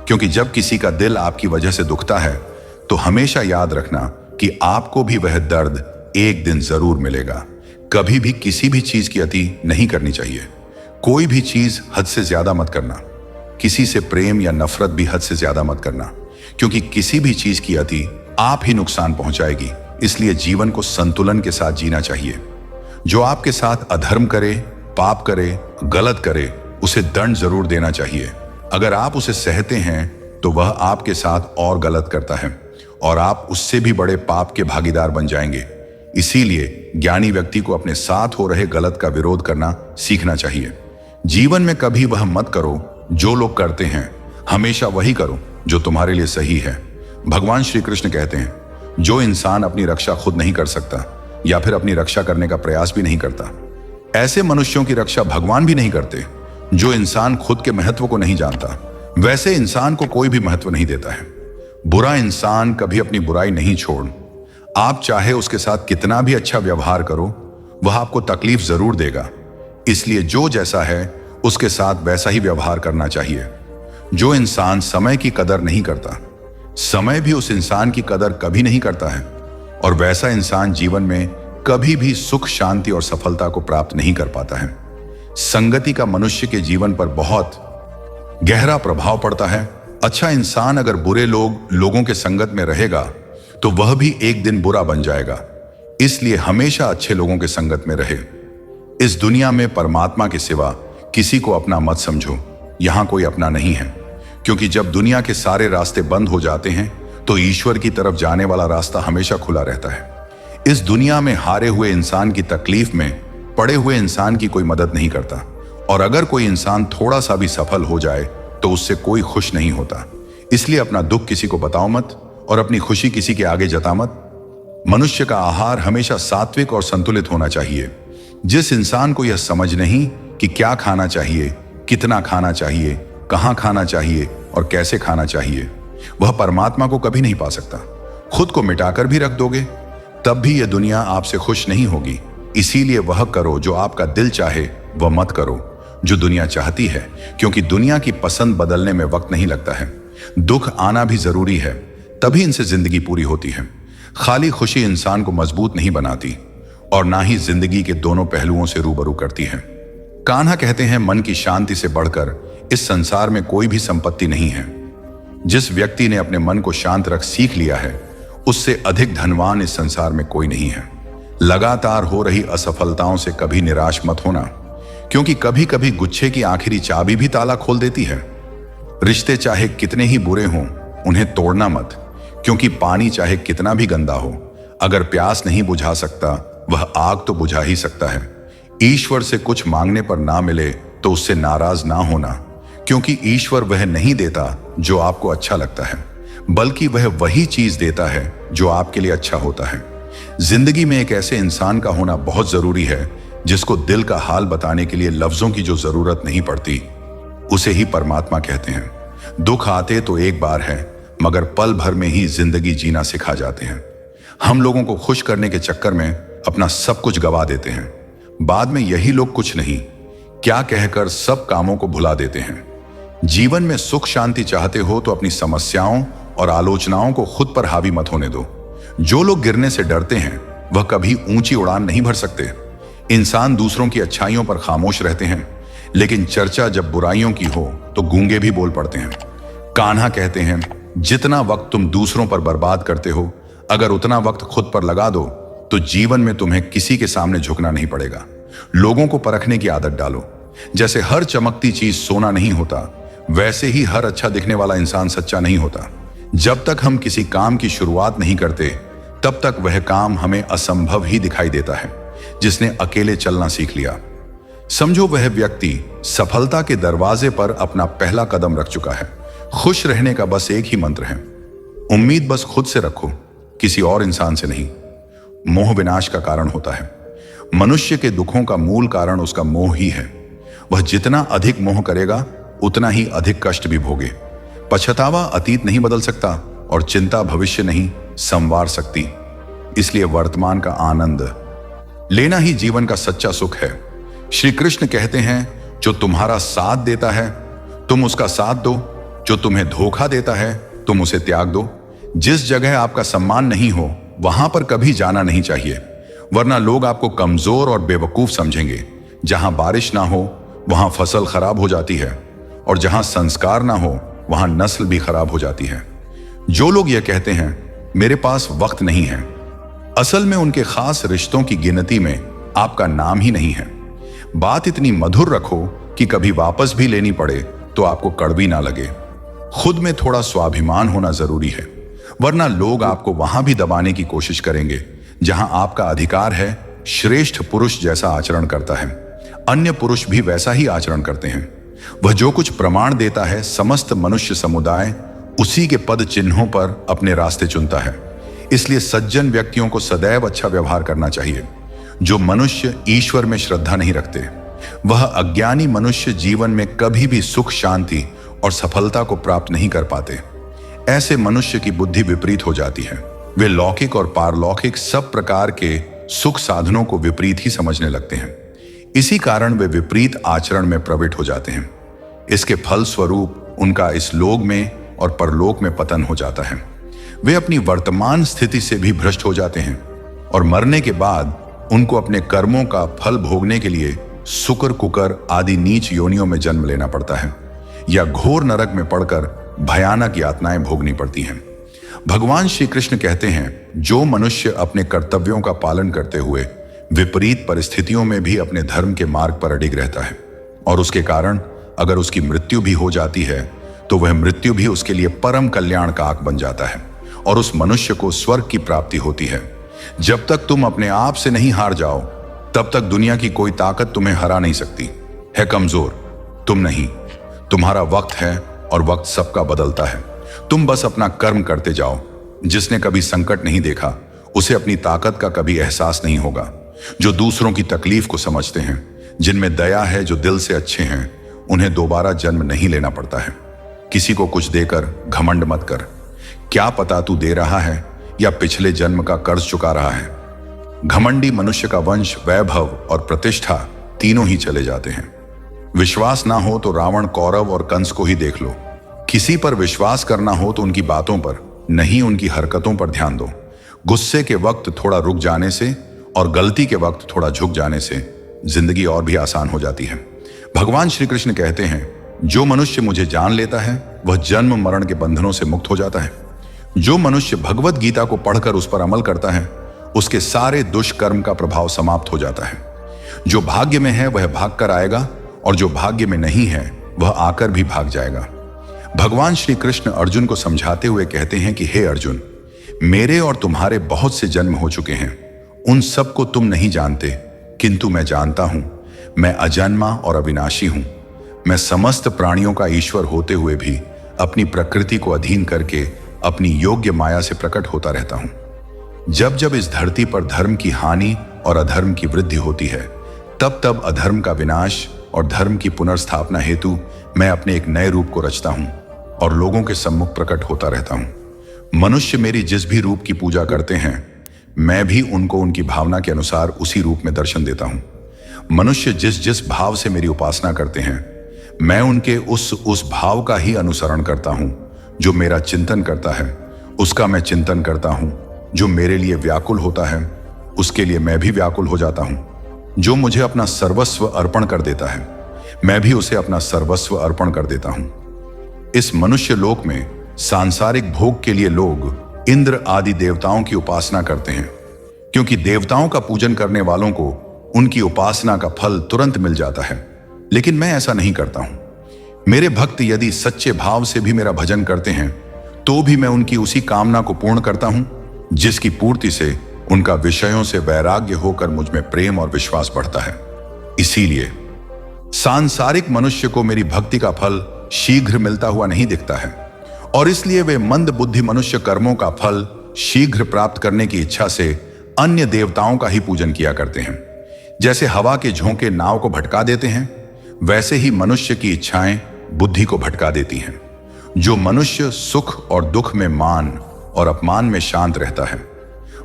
क्योंकि जब किसी का दिल आपकी वजह से दुखता है तो हमेशा याद रखना कि आपको भी वह दर्द एक दिन जरूर मिलेगा। कभी भी किसी भी चीज की अति नहीं करनी चाहिए। कोई भी चीज हद से ज्यादा मत करना। किसी से प्रेम या नफरत भी हद से ज्यादा मत करना, क्योंकि किसी भी चीज की अति आप ही नुकसान पहुंचाएगी। इसलिए जीवन को संतुलन के साथ जीना चाहिए। जो आपके साथ अधर्म करे, पाप करे, गलत करे, उसे दंड जरूर देना चाहिए। अगर आप उसे सहते हैं तो वह आपके साथ और गलत करता है और आप उससे भी बड़े पाप के भागीदार बन जाएंगे। इसीलिए ज्ञानी व्यक्ति को अपने साथ हो रहे गलत का विरोध करना सीखना चाहिए। जीवन में कभी वह मत करो जो लोग करते हैं, हमेशा वही करो जो तुम्हारे लिए सही है। भगवान श्री कृष्ण कहते हैं, जो इंसान अपनी रक्षा खुद नहीं कर सकता या फिर अपनी रक्षा करने का प्रयास भी नहीं करता, ऐसे मनुष्यों की रक्षा भगवान भी नहीं करते। जो इंसान खुद के महत्व को नहीं जानता, वैसे इंसान को कोई भी महत्व नहीं देता है। बुरा इंसान कभी अपनी बुराई नहीं छोड़। आप चाहे उसके साथ कितना भी अच्छा व्यवहार करो, वह आपको तकलीफ जरूर देगा। इसलिए जो जैसा है उसके साथ वैसा ही व्यवहार करना चाहिए। जो इंसान समय की कदर नहीं करता, समय भी उस इंसान की कदर कभी नहीं करता है, और वैसा इंसान जीवन में कभी भी सुख, शांति और सफलता को प्राप्त नहीं कर पाता है। संगति का मनुष्य के जीवन पर बहुत गहरा प्रभाव पड़ता है। अच्छा इंसान अगर बुरे लोगों के संगत में रहेगा तो वह भी एक दिन बुरा बन जाएगा। इसलिए हमेशा अच्छे लोगों के संगत में रहे। इस दुनिया में परमात्मा के सिवा किसी को अपना मत समझो। यहां कोई अपना नहीं है, क्योंकि जब दुनिया के सारे रास्ते बंद हो जाते हैं तो ईश्वर की तरफ जाने वाला रास्ता हमेशा खुला रहता है। इस दुनिया में हारे हुए इंसान की तकलीफ में पड़े हुए इंसान की कोई मदद नहीं करता, और अगर कोई इंसान थोड़ा सा भी सफल हो जाए तो उससे कोई खुश नहीं होता। इसलिए अपना दुख किसी को बताओ मत और अपनी खुशी किसी के आगे जता मत। मनुष्य का आहार हमेशा सात्विक और संतुलित होना चाहिए। जिस इंसान को यह समझ नहीं कि क्या खाना चाहिए, कितना खाना चाहिए, कहां खाना चाहिए और कैसे खाना चाहिए, वह परमात्मा को कभी नहीं पा सकता। खुद को मिटाकर भी रख दोगे तब भी यह दुनिया आपसे खुश नहीं होगी। इसीलिए वह करो जो आपका दिल चाहे, वह मत करो जो दुनिया चाहती है, क्योंकि दुनिया की पसंद बदलने में वक्त नहीं लगता है। दुख आना भी जरूरी है, तभी इनसे जिंदगी पूरी होती है। खाली खुशी इंसान को मजबूत नहीं बनाती और ना ही जिंदगी के दोनों पहलुओं से रूबरू करती है। कान्हा कहते हैं, मन की शांति से बढ़कर इस संसार में कोई भी संपत्ति नहीं है। जिस व्यक्ति ने अपने मन को शांत रख सीख लिया है, उससे अधिक धनवान इस संसार में कोई नहीं है। लगातार हो रही असफलताओं से कभी निराश मत होना, क्योंकि कभी कभी गुच्छे की आखिरी चाबी भी ताला खोल देती है। रिश्ते चाहे कितने ही बुरे हों, उन्हें तोड़ना मत, क्योंकि पानी चाहे कितना भी गंदा हो, अगर प्यास नहीं बुझा सकता, वह आग तो बुझा ही सकता है। ईश्वर से कुछ मांगने पर ना मिले तो उससे नाराज ना होना, क्योंकि ईश्वर वह नहीं देता जो आपको अच्छा लगता है, बल्कि वह वही चीज देता है जो आपके लिए अच्छा होता है। जिंदगी में एक ऐसे इंसान का होना बहुत जरूरी है जिसको दिल का हाल बताने के लिए लफ्जों की जो जरूरत नहीं पड़ती, उसे ही परमात्मा कहते हैं। दुख आते तो एक बार है, मगर पल भर में ही जिंदगी जीना सिखा जाते हैं। हम लोगों को खुश करने के चक्कर में अपना सब कुछ गवा देते हैं। बाद में यही लोग कुछ नहीं क्या कहकर सब कामों को भुला देते हैं। जीवन में सुख शांति चाहते हो तो अपनी समस्याओं और आलोचनाओं को खुद पर हावी मत होने दो। जो लोग गिरने से डरते हैं वह कभी ऊंची उड़ान नहीं भर सकते। इंसान दूसरों की अच्छाइयों पर खामोश रहते हैं, लेकिन चर्चा जब बुराइयों की हो तो गूंगे भी बोल पड़ते हैं। कान्हा कहते हैं, जितना वक्त तुम दूसरों पर बर्बाद करते हो, अगर उतना वक्त खुद पर लगा दो तो जीवन में तुम्हें किसी के सामने झुकना नहीं पड़ेगा। लोगों को परखने की आदत डालो। जैसे हर चमकती चीज सोना नहीं होता, वैसे ही हर अच्छा दिखने वाला इंसान सच्चा नहीं होता। जब तक हम किसी काम की शुरुआत नहीं करते, तब तक वह काम हमें असंभव ही दिखाई देता है। जिसने अकेले चलना सीख लिया, समझो वह व्यक्ति सफलता के दरवाजे पर अपना पहला कदम रख चुका है। खुश रहने का बस एक ही मंत्र है, उम्मीद बस खुद से रखो, किसी और इंसान से नहीं। मोह विनाश का कारण होता है। मनुष्य के दुखों का मूल कारण उसका मोह ही है। वह जितना अधिक मोह करेगा उतना ही अधिक कष्ट भी भोगे। पछतावा अतीत नहीं बदल सकता और चिंता भविष्य नहीं संवार सकती। इसलिए वर्तमान का आनंद लेना ही जीवन का सच्चा सुख है। श्री कृष्ण कहते हैं, जो तुम्हारा साथ देता है तुम उसका साथ दो, जो तुम्हें धोखा देता है तुम उसे त्याग दो। जिस जगह आपका सम्मान नहीं हो वहां पर कभी जाना नहीं चाहिए, वरना लोग आपको कमजोर और बेवकूफ समझेंगे। जहां बारिश ना हो वहां फसल खराब हो जाती है, और जहां संस्कार ना हो वहां नस्ल भी खराब हो जाती है। जो लोग यह कहते हैं मेरे पास वक्त नहीं है, असल में उनके खास रिश्तों की गिनती में आपका नाम ही नहीं है। बात इतनी मधुर रखो कि कभी वापस भी लेनी पड़े तो आपको कड़वी ना लगे। खुद में थोड़ा स्वाभिमान होना जरूरी है, वरना लोग आपको वहां भी दबाने की कोशिश करेंगे जहां आपका अधिकार है। श्रेष्ठ पुरुष जैसा आचरण करता है, अन्य पुरुष भी वैसा ही आचरण करते हैं। वह जो कुछ प्रमाण देता है, समस्त मनुष्य समुदाय उसी के पद चिन्हों पर अपने रास्ते चुनता है। इसलिए सज्जन व्यक्तियों को सदैव अच्छा व्यवहार करना चाहिए। जो मनुष्य ईश्वर में श्रद्धा नहीं रखते, वह अज्ञानी मनुष्य जीवन में कभी भी सुख शांति और सफलता को प्राप्त नहीं कर पाते। ऐसे मनुष्य की बुद्धि विपरीत हो जाती है। वे लौकिक और पारलौकिक सब प्रकार के सुख साधनों को विपरीत ही समझने लगते हैं। इसी कारण वे विपरीत आचरण में प्रवृत्त हो जाते हैं। इसके फल स्वरूप उनका इस लोक में और परलोक में पतन हो जाता है। वे अपनी वर्तमान स्थिति से भी भ्रष्ट हो जाते हैं, और मरने के बाद उनको अपने कर्मों का फल भोगने के लिए सुकर कुकर आदि नीच योनियों में जन्म लेना पड़ता है, या घोर नरक में पड़कर भयानक यातनाएं भोगनी पड़ती हैं। भगवान श्री कृष्ण कहते हैं, जो मनुष्य अपने कर्तव्यों का पालन करते हुए विपरीत परिस्थितियों में भी अपने धर्म के मार्ग पर अडिग रहता है, और उसके कारण अगर उसकी मृत्यु भी हो जाती है तो वह मृत्यु भी उसके लिए परम कल्याण का आक बन जाता है, और उस मनुष्य को स्वर्ग की प्राप्ति होती है। जब तक तुम अपने आप से नहीं हार जाओ, तब तक दुनिया की कोई ताकत तुम्हें हरा नहीं सकती है। कमजोर तुम नहीं, तुम्हारा वक्त है, और वक्त सबका बदलता है। तुम बस अपना कर्म करते जाओ। जिसने कभी संकट नहीं देखा उसे अपनी ताकत का कभी एहसास नहीं होगा। जो दूसरों की तकलीफ को समझते हैं, जिनमें दया है, जो दिल से अच्छे हैं, उन्हें दोबारा जन्म नहीं लेना पड़ता है। किसी को कुछ देकर घमंड मत कर। क्या पता तू दे रहा है या पिछले जन्म का कर्ज चुका रहा है। घमंडी मनुष्य का वंश, वैभव और प्रतिष्ठा तीनों ही चले जाते हैं। विश्वास ना हो तो रावण, कौरव और कंस को ही देख लो। किसी पर विश्वास करना हो तो उनकी बातों पर नहीं, उनकी हरकतों पर ध्यान दो। गुस्से के वक्त थोड़ा रुक जाने से और गलती के वक्त थोड़ा झुक जाने से जिंदगी और भी आसान हो जाती है। भगवान श्री कृष्ण कहते हैं, जो मनुष्य मुझे जान लेता है वह जन्म मरण के बंधनों से मुक्त हो जाता है। जो मनुष्य भगवत गीता को पढ़कर उस पर अमल करता है, उसके सारे दुष्कर्म का प्रभाव समाप्त हो जाता है। जो भाग्य में है वह भाग कर आएगा, और जो भाग्य में नहीं है वह आकर भी भाग जाएगा। भगवान श्री कृष्ण अर्जुन को समझाते हुए कहते हैं कि हे अर्जुन, मेरे और तुम्हारे बहुत से जन्म हो चुके हैं, उन सब को तुम नहीं जानते, किंतु मैं जानता हूं। मैं अजन्मा और अविनाशी हूं। मैं समस्त प्राणियों का ईश्वर होते हुए भी अपनी प्रकृति को अधीन करके अपनी योग्य माया से प्रकट होता रहता हूं। जब जब इस धरती पर धर्म की हानि और अधर्म की वृद्धि होती है, तब तब अधर्म का विनाश और धर्म की पुनर्स्थापना हेतु मैं अपने एक नए रूप को रचता हूं और लोगों के सम्मुख प्रकट होता रहता हूं। मनुष्य मेरी जिस भी रूप की पूजा करते हैं, मैं भी उनको उनकी भावना के अनुसार उसी रूप में दर्शन देता हूं। मनुष्य जिस जिस भाव से मेरी उपासना करते हैं, मैं उनके उस भाव का ही अनुसरण करता हूं। जो मेरा चिंतन करता है, उसका मैं चिंतन करता हूं। जो मेरे लिए व्याकुल होता है, उसके लिए मैं भी व्याकुल हो जाता हूं। जो मुझे अपना सर्वस्व अर्पण कर देता है, मैं भी उसे अपना सर्वस्व अर्पण कर देता हूं। इस मनुष्य लोक में सांसारिक भोग के लिए लोग इंद्र आदि देवताओं की उपासना करते हैं, क्योंकि देवताओं का पूजन करने वालों को उनकी उपासना का फल तुरंत मिल जाता है। लेकिन मैं ऐसा नहीं करता हूं। मेरे भक्त यदि सच्चे भाव से भी मेरा भजन करते हैं, तो भी मैं उनकी उसी कामना को पूर्ण करता हूं, जिसकी पूर्ति से उनका विषयों से वैराग्य होकर मुझ में प्रेम और विश्वास बढ़ता है। इसीलिए सांसारिक मनुष्य को मेरी भक्ति का फल शीघ्र मिलता हुआ नहीं दिखता है, और इसलिए वे मंद बुद्धि मनुष्य कर्मों का फल शीघ्र प्राप्त करने की इच्छा से अन्य देवताओं का ही पूजन किया करते हैं। जैसे हवा के झोंके नाव को भटका देते हैं, वैसे ही मनुष्य की इच्छाएं बुद्धि को भटका देती हैं। जो मनुष्य सुख और दुख में मान और अपमान में शांत रहता है,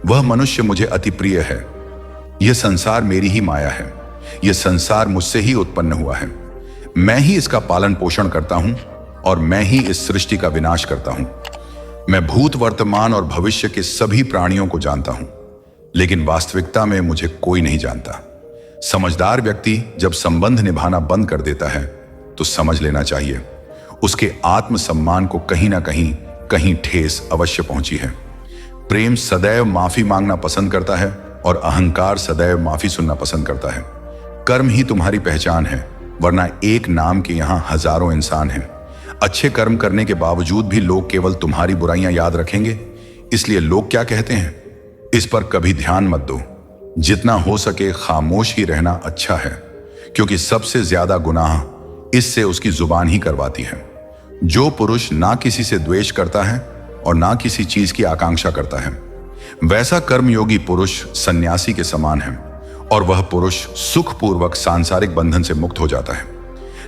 वह मनुष्य मुझे अति प्रिय है। यह संसार मेरी ही माया है। यह संसार मुझसे ही उत्पन्न हुआ है। मैं ही इसका पालन पोषण करता हूं और मैं ही इस सृष्टि का विनाश करता हूं। मैं भूत, वर्तमान और भविष्य के सभी प्राणियों को जानता हूं, लेकिन वास्तविकता में मुझे कोई नहीं जानता। समझदार व्यक्ति जब संबंध निभाना बंद कर देता है, तो समझ लेना चाहिए उसके आत्मसम्मान को कहीं ना कहीं ठेस अवश्य पहुंची है। प्रेम सदैव माफी मांगना पसंद करता है और अहंकार सदैव माफी सुनना पसंद करता है। कर्म ही तुम्हारी पहचान है, वरना एक नाम के यहां हजारों इंसान हैं। अच्छे कर्म करने के बावजूद भी लोग केवल तुम्हारी बुराइयां याद रखेंगे। इसलिए लोग क्या कहते हैं, इस पर कभी ध्यान मत दो। जितना हो सके खामोश ही रहना अच्छा है, क्योंकि सबसे ज्यादा गुनाह इससे उसकी जुबान ही करवाती है। जो पुरुष ना किसी से द्वेष करता है और ना किसी चीज की आकांक्षा करता है, वैसा कर्मयोगी पुरुष सन्यासी के समान है, और वह पुरुष सुखपूर्वक सांसारिक बंधन से मुक्त हो जाता है।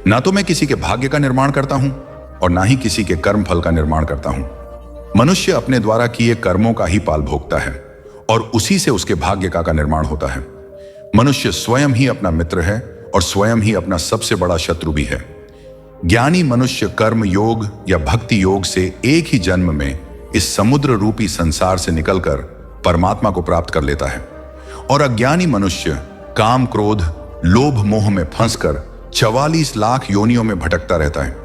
ना तो मैं किसी के भाग्य का निर्माण करता हूं और ना ही किसी के कर्म फल का निर्माण करता हूं। मनुष्य अपने द्वारा किए कर्मों का ही पाल भोगता है और उसी से उसके भाग्य का निर्माण होता है। मनुष्य स्वयं ही अपना मित्र है और स्वयं ही अपना सबसे बड़ा शत्रु भी है। ज्ञानी मनुष्य कर्म योग या भक्ति योग से एक ही जन्म में इस समुद्र रूपी संसार से निकलकर परमात्मा को प्राप्त कर लेता है, और अज्ञानी मनुष्य काम, क्रोध, लोभ, मोह में फंसकर 44 लाख योनियों में भटकता रहता है।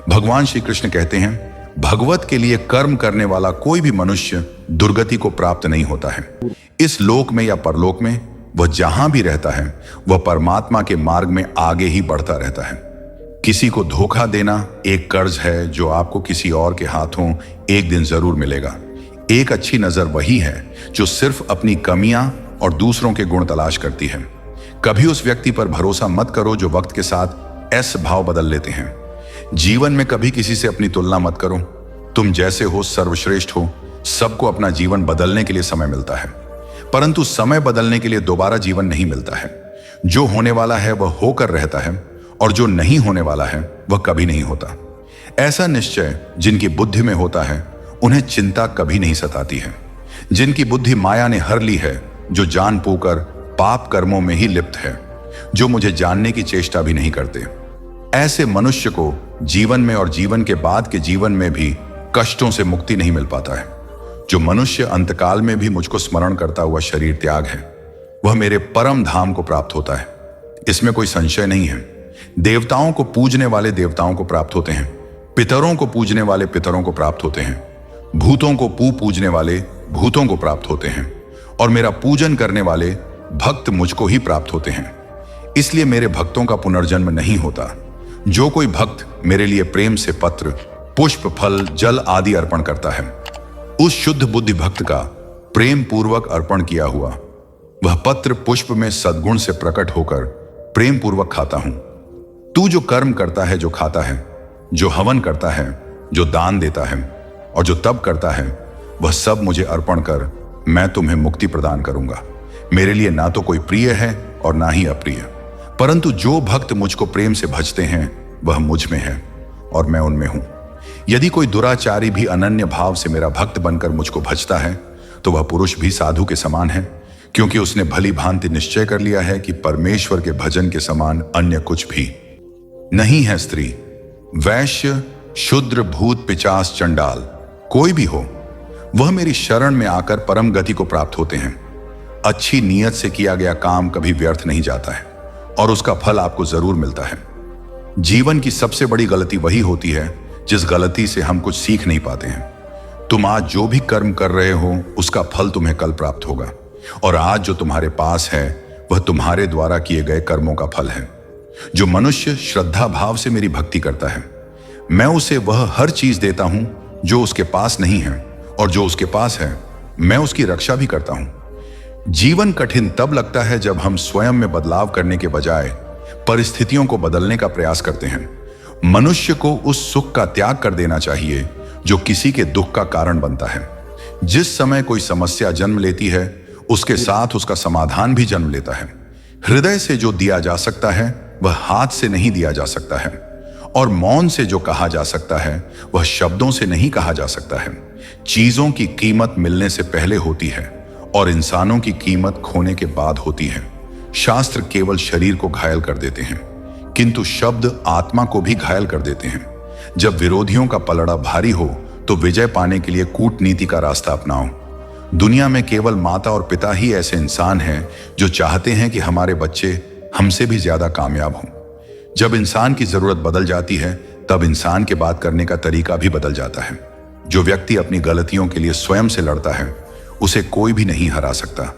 भगवान श्री कृष्ण कहते हैं, भगवत के लिए कर्म करने वाला कोई भी मनुष्य दुर्गति को प्राप्त नहीं होता है। इस लोक में या परलोक में वह जहां भी रहता है, वह परमात्मा के मार्ग में आगे ही बढ़ता रहता है। किसी को धोखा देना एक कर्ज है जो आपको किसी और के हाथों एक दिन जरूर मिलेगा। एक अच्छी नजर वही है जो सिर्फ अपनी कमियां और दूसरों के गुण तलाश करती है। कभी उस व्यक्ति पर भरोसा मत करो जो वक्त के साथ ऐसा भाव बदल लेते हैं। जीवन में कभी किसी से अपनी तुलना मत करो। तुम जैसे हो सर्वश्रेष्ठ हो। सबको अपना जीवन बदलने के लिए समय मिलता है, परंतु समय बदलने के लिए दोबारा जीवन नहीं मिलता है। जो होने वाला है वह होकर रहता है, और जो नहीं होने वाला है वह कभी नहीं होता। ऐसा निश्चय जिनकी बुद्धि में होता है, उन्हें चिंता कभी नहीं सताती है। जिनकी बुद्धि माया ने हर ली है, जो जान पूकर पाप कर्मों में ही लिप्त है, जो मुझे जानने की चेष्टा भी नहीं करते, ऐसे मनुष्य को जीवन में और जीवन के बाद के जीवन में भी कष्टों से मुक्ति नहीं मिल पाता है। जो मनुष्य अंतकाल में भी मुझको स्मरण करता हुआ शरीर त्याग है, वह मेरे परम धाम को प्राप्त होता है। इसमें कोई संशय नहीं है। देवताओं को पूजने वाले देवताओं को प्राप्त होते हैं, पितरों को पूजने वाले पितरों को प्राप्त होते हैं, भूतों को पूजने वाले भूतों को प्राप्त होते हैं, और मेरा पूजन करने वाले भक्त मुझको ही प्राप्त होते हैं। इसलिए मेरे भक्तों का पुनर्जन्म नहीं होता। जो कोई भक्त मेरे लिए प्रेम से पत्र, पुष्प, फल, जल आदि अर्पण करता है, उस शुद्ध बुद्धि भक्त का प्रेम पूर्वक अर्पण किया हुआ वह पत्र पुष्प में सद्गुण से प्रकट होकर प्रेम पूर्वक खाता हूं। तू जो कर्म करता है, जो खाता है, जो हवन करता है, जो दान देता है और जो तप करता है, वह सब मुझे अर्पण कर मैं तुम्हें मुक्ति प्रदान करूंगा। मेरे लिए ना तो कोई प्रिय है और ना ही अप्रिय, परंतु जो भक्त मुझको प्रेम से भजते हैं वह मुझ में है और मैं उनमें हूं। यदि कोई दुराचारी भी अनन्य भाव से मेरा भक्त बनकर मुझको भजता है तो वह पुरुष भी साधु के समान है, क्योंकि उसने भली भांति निश्चय कर लिया है कि परमेश्वर के भजन के समान अन्य कुछ भी नहीं है। स्त्री, वैश्य, शूद्र, भूत, पिचास, चंडाल, कोई भी हो, वह मेरी शरण में आकर परम गति को प्राप्त होते हैं। अच्छी नीयत से किया गया काम कभी व्यर्थ नहीं जाता है और उसका फल आपको जरूर मिलता है। जीवन की सबसे बड़ी गलती वही होती है जिस गलती से हम कुछ सीख नहीं पाते हैं। तुम आज जो भी कर्म कर रहे हो उसका फल तुम्हें कल प्राप्त होगा, और आज जो तुम्हारे पास है वह तुम्हारे द्वारा किए गए कर्मों का फल है। जो मनुष्य श्रद्धा भाव से मेरी भक्ति करता है, मैं उसे वह हर चीज देता हूं जो उसके पास नहीं है, और जो उसके पास है मैं उसकी रक्षा भी करता हूं। जीवन कठिन तब लगता है जब हम स्वयं में बदलाव करने के बजाय परिस्थितियों को बदलने का प्रयास करते हैं। मनुष्य को उस सुख का त्याग कर देना चाहिए जो किसी के दुख का कारण बनता है। जिस समय कोई समस्या जन्म लेती है उसके साथ उसका समाधान भी जन्म लेता है। हृदय से जो दिया जा सकता है वह हाथ से नहीं दिया जा सकता है, और मौन से जो कहा जा सकता है वह शब्दों से नहीं कहा जा सकता है। चीजों की कीमत मिलने से पहले होती है और इंसानों की कीमत खोने के बाद होती है। शास्त्र केवल शरीर को घायल कर देते हैं, किंतु शब्द आत्मा को भी घायल कर देते हैं। जब विरोधियों का पलड़ा भारी हो तो विजय पाने के लिए कूटनीति का रास्ता अपनाओ। दुनिया में केवल माता और पिता ही ऐसे इंसान हैं जो चाहते हैं कि हमारे बच्चे हमसे भी ज्यादा कामयाब हों। जब इंसान की जरूरत बदल जाती है तब इंसान के बात करने का तरीका भी बदल जाता है। जो व्यक्ति अपनी गलतियों के लिए स्वयं से लड़ता है उसे कोई भी नहीं हरा सकता।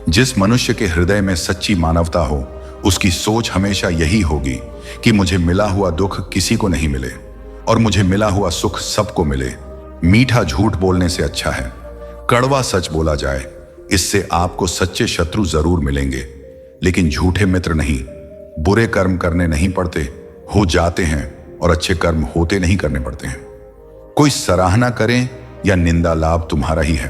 जिस मनुष्य के हृदय में सच्ची मानवता हो उसकी सोच हमेशा यही होगी कि मुझे मिला हुआ दुख किसी को नहीं मिले और मुझे मिला हुआ सुख सबको मिले। मीठा झूठ बोलने से अच्छा है कड़वा सच बोला जाए। इससे आपको सच्चे शत्रु जरूर मिलेंगे, लेकिन झूठे मित्र नहीं। बुरे कर्म करने नहीं पड़ते, हो जाते हैं, और अच्छे कर्म होते नहीं करने पड़ते हैं। कोई सराहना करें या निंदा, लाभ तुम्हारा ही है।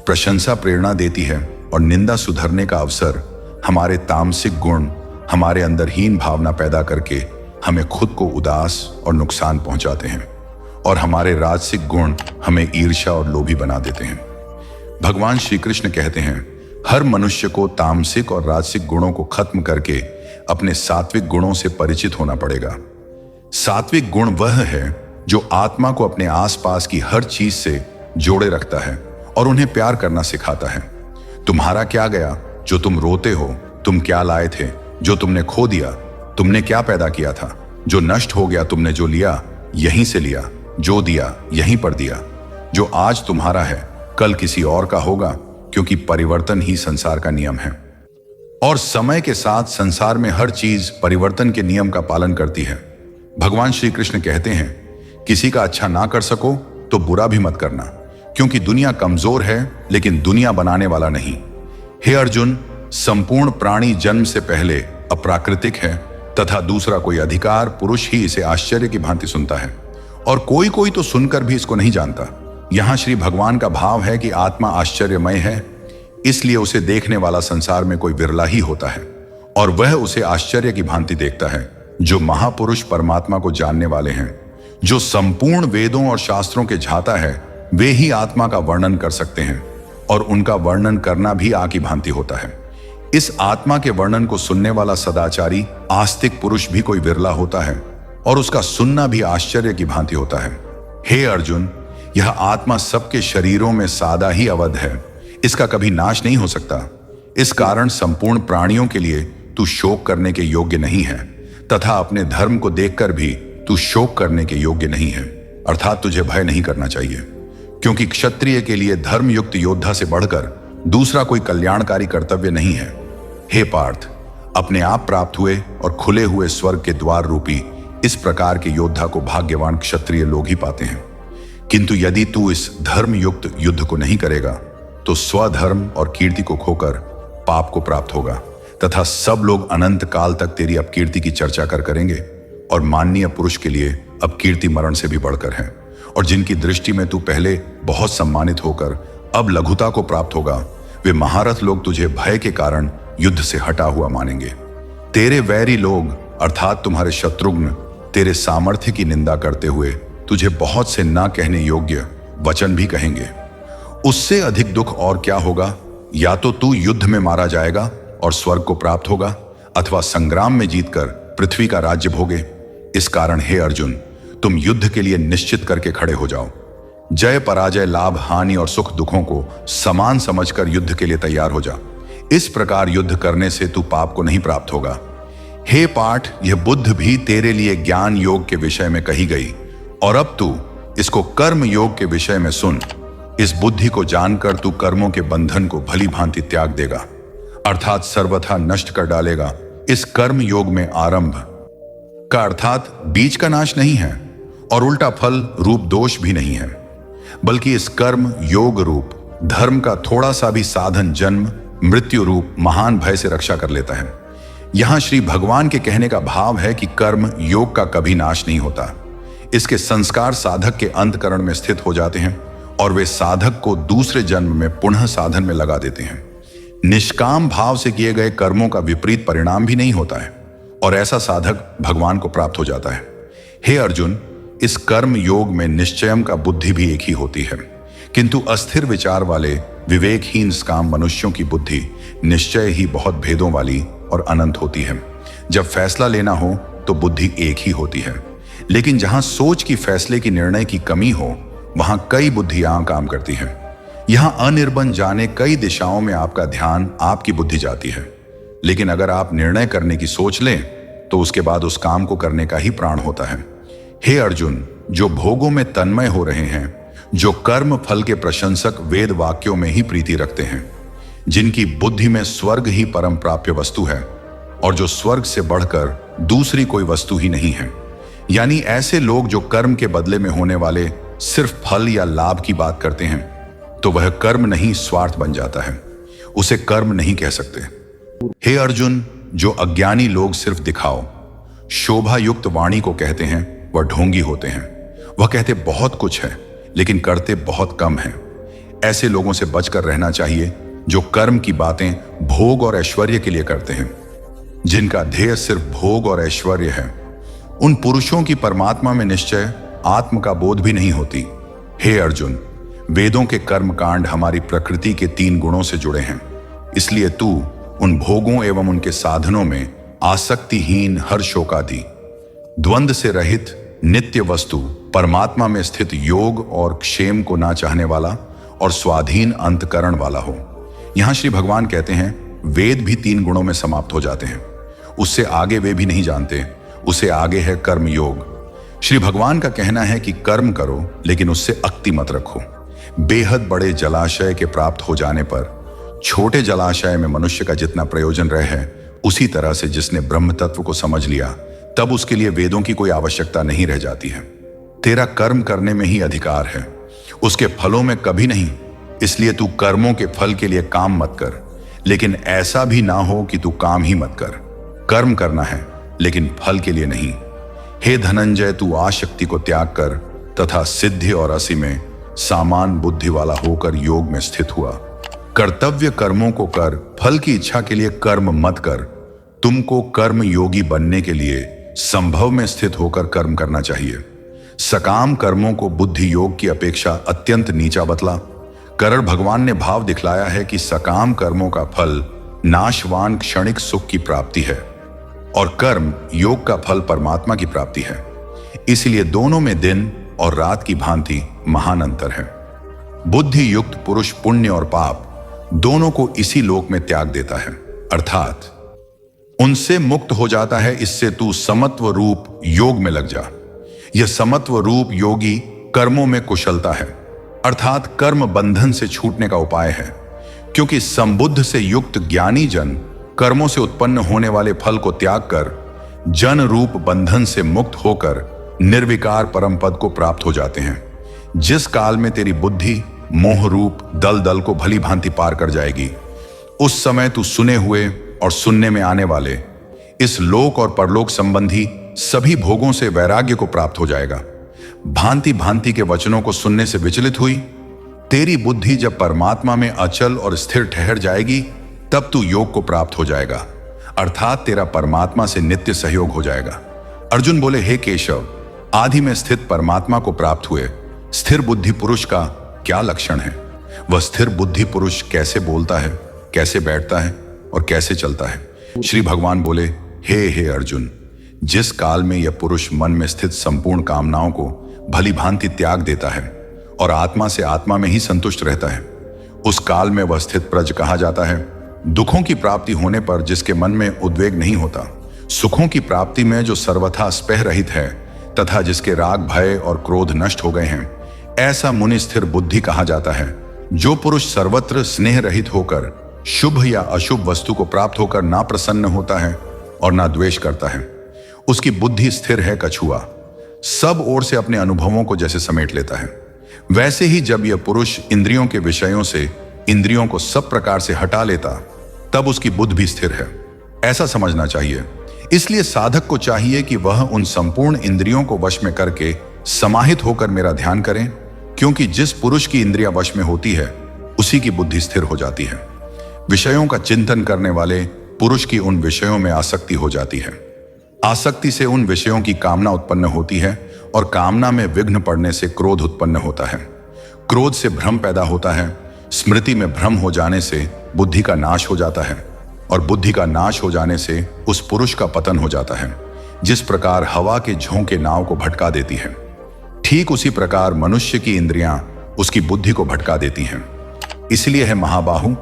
प्रशंसा प्रेरणा देती है और निंदा सुधरने का अवसर। हमारे तामसिक गुण हमारे अंदर हीन भावना पैदा करके हमें खुद को उदास और नुकसान पहुंचाते हैं, और हमारे राजसिक गुण हमें ईर्ष्या और लोभी बना देते हैं। भगवान श्री कृष्ण कहते हैं, हर मनुष्य को तामसिक और राजसिक गुणों को खत्म करके अपने सात्विक गुणों से परिचित होना पड़ेगा। सात्विक गुण वह है जो आत्मा को अपने आसपास की हर चीज से जोड़े रखता है और उन्हें प्यार करना सिखाता है। तुम्हारा क्या गया जो तुम रोते हो? तुम क्या लाए थे जो तुमने खो दिया? तुमने क्या पैदा किया था जो नष्ट हो गया? तुमने जो लिया यहीं से लिया, जो दिया यहीं पर दिया। जो आज तुम्हारा है कल किसी और का होगा, क्योंकि परिवर्तन ही संसार का नियम है। और समय के साथ संसार में हर चीज परिवर्तन के नियम का पालन करती है। भगवान श्री कृष्ण कहते हैं, किसी का अच्छा ना कर सको तो बुरा भी मत करना, क्योंकि दुनिया कमजोर है लेकिन दुनिया बनाने वाला नहीं। हे अर्जुन, संपूर्ण प्राणी जन्म से पहले अप्राकृतिक है तथा दूसरा कोई अधिकार पुरुष ही इसे आश्चर्य की भांति सुनता है, और कोई कोई तो सुनकर भी इसको नहीं जानता। यहां श्री भगवान का भाव है कि आत्मा आश्चर्यमय है, इसलिए उसे देखने वाला संसार में कोई विरला ही होता है, और वह उसे आश्चर्य की भांति देखता है। जो महापुरुष परमात्मा को जानने वाले हैं, जो संपूर्ण वेदों और शास्त्रों के झाता है, वे ही आत्मा का वर्णन कर सकते हैं, और उनका वर्णन करना भी आ की भांति होता है। इस आत्मा के वर्णन को सुनने वाला सदाचारी आस्तिक पुरुष भी कोई विरला होता है, और उसका सुनना भी आश्चर्य की भांति होता है। हे अर्जुन, यह आत्मा सबके शरीरों में सादा ही अवध है, इसका कभी नाश नहीं हो सकता। इस कारण संपूर्ण प्राणियों के लिए तू शोक करने के योग्य नहीं है, तथा अपने धर्म को देखकर भी तू शोक करने के योग्य नहीं है, अर्थात तुझे भय नहीं करना चाहिए, क्योंकि क्षत्रिय के लिए धर्मयुक्त योद्धा से बढ़कर दूसरा कोई कल्याणकारी कर्तव्य नहीं है। हे पार्थ, अपने आप प्राप्त हुए और खुले हुए स्वर्ग के द्वार रूपी इस प्रकार के योद्धा को भाग्यवान क्षत्रिय लोग ही पाते हैं। किंतु यदि तू इस धर्मयुक्त युद्ध को नहीं करेगा तो स्वधर्म और कीर्ति को खोकर पाप को प्राप्त होगा, तथा सब लोग अनंत काल तक तेरी अपकीर्ति की चर्चा करेंगे। और माननीय पुरुष के लिए अपकीर्ति मरण से भी बढ़कर है, और जिनकी दृष्टि में तू पहले बहुत सम्मानित होकर अब लघुता को प्राप्त होगा। वे महारथ लोग तुझे भय के कारण युद्ध से हटा हुआ मानेंगे। तेरे वैरी लोग अर्थात तुम्हारे शत्रुघ्न तेरे सामर्थ्य की निंदा करते हुए तुझे बहुत से ना कहने योग्य वचन भी कहेंगे। उससे अधिक दुख और क्या होगा? या तो तू युद्ध में मारा जाएगा और स्वर्ग को प्राप्त होगा, अथवा संग्राम में जीतकर पृथ्वी का राज्य भोगे। इस कारण हे अर्जुन, तुम युद्ध के लिए निश्चित करके खड़े हो जाओ। जय पराजय, लाभ हानि और सुख दुखों को समान समझकर युद्ध के लिए तैयार हो जा। इस प्रकार युद्ध करने से तू पाप को नहीं प्राप्त होगा। हे पाठ, यह बुद्ध भी तेरे लिए ज्ञान योग के विषय में कही गई, और अब तू इसको कर्म योग के विषय में सुन। इस बुद्धि को जानकर तू कर्मों के बंधन को भली भांति त्याग देगा, अर्थात सर्वथा नष्ट कर डालेगा। इस कर्म योग में आरंभ का अर्थात बीज का नाश नहीं है, और उल्टा फल रूप दोष भी नहीं है, बल्कि इस कर्म योग रूप धर्म का थोड़ा सा भी साधन जन्म मृत्यु रूप महान भय से रक्षा कर लेता है। यहां श्री भगवान के कहने का भाव है कि कर्म योग का कभी नाश नहीं होता। इसके संस्कार साधक के अंतकरण में स्थित हो जाते हैं और वे साधक को दूसरे जन्म में पुनः साधन में लगा देते हैं। निष्काम भाव से किए गए कर्मों का विपरीत परिणाम भी नहीं होता है, और ऐसा साधक भगवान को प्राप्त हो जाता है। हे अर्जुन, इस कर्म योग में निश्चयम का बुद्धि भी एक ही होती है, किंतु अस्थिर विचार वाले विवेकहीन काम मनुष्यों की बुद्धि निश्चय ही बहुत भेदों वाली और अनंत होती है। जब फैसला लेना हो तो बुद्धि एक ही होती है, लेकिन जहां सोच की फैसले की निर्णय की कमी हो वहां कई बुद्धियां काम करती हैं। यहां अनिर्बन जाने कई दिशाओं में आपका ध्यान आपकी बुद्धि जाती है, लेकिन अगर आप निर्णय करने की सोच लें तो उसके बाद उस काम को करने का ही प्राण होता है। हे अर्जुन, जो भोगों में तन्मय हो रहे हैं, जो कर्म फल के प्रशंसक वेद वाक्यों में ही प्रीति रखते हैं, जिनकी बुद्धि में स्वर्ग ही परम प्राप्य वस्तु है और जो स्वर्ग से बढ़कर दूसरी कोई वस्तु ही नहीं है, यानी ऐसे लोग जो कर्म के बदले में होने वाले सिर्फ फल या लाभ की बात करते हैं, तो वह कर्म नहीं स्वार्थ बन जाता है, उसे कर्म नहीं कह सकते। हे अर्जुन, जो अज्ञानी लोग सिर्फ दिखाओ शोभा युक्त वाणी को कहते हैं, वह ढोंगी होते हैं। वह कहते बहुत कुछ है लेकिन करते बहुत कम है। ऐसे लोगों से बचकर रहना चाहिए जो कर्म की बातें भोग और ऐश्वर्य के लिए करते हैं, जिनका ध्येय सिर्फ भोग और ऐश्वर्य है। उन पुरुषों की परमात्मा में निश्चय आत्म का बोध भी नहीं होती। हे अर्जुन, वेदों के कर्म कांड हमारी प्रकृति के 3 गुणों से जुड़े हैं, इसलिए तू उन भोगों एवं उनके साधनों में आसक्तिहीन हर्षोकादि द्वंद्व से रहित नित्य वस्तु परमात्मा में स्थित योग और क्षेम को ना चाहने वाला और स्वाधीन अंतकरण वाला हो। यहां श्री भगवान कहते हैं वेद भी 3 गुणों में समाप्त हो जाते हैं, उससे आगे वे भी नहीं जानते। उसे आगे है कर्म योग। श्री भगवान का कहना है कि कर्म करो लेकिन उससे अक्ति मत रखो। बेहद बड़े जलाशय के प्राप्त हो जाने पर छोटे जलाशय में मनुष्य का जितना प्रयोजन रहे है, उसी तरह से जिसने ब्रह्म तत्व को समझ लिया तब उसके लिए वेदों की कोई आवश्यकता नहीं रह जाती है। तेरा कर्म करने में ही अधिकार है, उसके फलों में कभी नहीं। इसलिए तू कर्मों के फल के लिए काम मत कर, लेकिन ऐसा भी ना हो कि तू काम ही मत कर। कर्म करना है लेकिन फल के लिए नहीं। हे धनंजय, तू आसक्ति को त्याग कर तथा सिद्धि और असी में सामान बुद्धि वाला होकर योग में स्थित हुआ। कर्तव्य कर्मों को कर, फल की इच्छा के लिए कर्म मत कर। तुमको कर्म योगी बनने के लिए संभव में स्थित होकर कर्म करना चाहिए। सकाम कर्मों को बुद्धि योग की अपेक्षा अत्यंत नीचा बतला। करण भगवान ने भाव दिखलाया है कि सकाम कर्मों का फल नाशवान क्षणिक सुख की प्राप्ति है और कर्म योग का फल परमात्मा की प्राप्ति है। इसलिए दोनों में दिन और रात की भांति महान अंतर है। बुद्धि युक्त पुरुष पुण्य और पाप दोनों को इसी लोक में त्याग देता है, अर्थात उनसे मुक्त हो जाता है। इससे तू समत्व रूप योग में लग जा। यह समत्व रूप योगी कर्मों में कुशलता है, अर्थात कर्म बंधन से छूटने का उपाय है, क्योंकि संबुद्ध से युक्त ज्ञानी जन कर्मों से उत्पन्न होने वाले फल को त्याग कर जन रूप बंधन से मुक्त होकर निर्विकार परम पद को प्राप्त हो जाते हैं। जिस काल में तेरी बुद्धि मोह रूप दल दल को भली भांति पार कर जाएगी, उस समय तू सुने हुए और सुनने में आने वाले इस लोक और परलोक संबंधी सभी भोगों से वैराग्य को प्राप्त हो जाएगा। भांति भांति के वचनों को सुनने से विचलित हुई तेरी बुद्धि जब परमात्मा में अचल और स्थिर ठहर जाएगी तब तू योग को प्राप्त हो जाएगा, अर्थात तेरा परमात्मा से नित्य सहयोग हो जाएगा। अर्जुन बोले, हे केशव, आदि में स्थित परमात्मा को प्राप्त हुए स्थिर बुद्धि पुरुष का क्या लक्षण है? वह स्थिर बुद्धि पुरुष कैसे बोलता है, कैसे बैठता है और कैसे चलता है? श्री भगवान बोले, हे अर्जुन, जिस काल में यह पुरुष मन में स्थित संपूर्ण कामनाओं को भली भांति त्याग देता है और आत्मा से आत्मा में ही संतुष्ट रहता है, उस काल में वह स्थित प्रज कहा जाता है। दुखों की प्राप्ति होने पर जिसके मन में उद्वेग नहीं होता, सुखों की प्राप्ति में जो सर्वथा स्पेह रहित है तथा जिसके राग भय और क्रोध नष्ट हो गए हैं, ऐसा मुनि स्थिर बुद्धि कहा जाता है। जो पुरुष सर्वत्र स्नेह रहित होकर शुभ या अशुभ वस्तु को प्राप्त होकर ना प्रसन्न होता है और ना द्वेष करता है, उसकी बुद्धि स्थिर है कछुआ, सब ओर से अपने अनुभवों को जैसे समेट लेता है। वैसे ही जब यह पुरुष इंद्रियों के विषयों से इंद्रियों को सब प्रकार से हटा लेता, तब उसकी बुद्धि भी स्थिर है, ऐसा समझना चाहिए। इसलिए साधक को चाहिए कि वह उन संपूर्ण इंद्रियों को वश में करके समाहित होकर मेरा ध्यान करें, क्योंकि जिस पुरुष की इंद्रियां वश में होती है उसी की बुद्धि स्थिर हो जाती है। विषयों का चिंतन करने वाले पुरुष की उन विषयों में आसक्ति हो जाती है। आसक्ति से उन विषयों की कामना उत्पन्न होती है और कामना में विघ्न पड़ने से क्रोध उत्पन्न होता है। क्रोध से भ्रम पैदा होता है। स्मृति में भ्रम हो जाने से बुद्धि का नाश हो जाता है और बुद्धि का नाश हो जाने से उस पुरुष का पतन हो जाता है। जिस प्रकार हवा के झोंके नाव को भटका देती है, ठीक उसी प्रकार मनुष्य की इंद्रियां उसकी बुद्धि को भटका देती हैं। इसलिए है महाबाहु,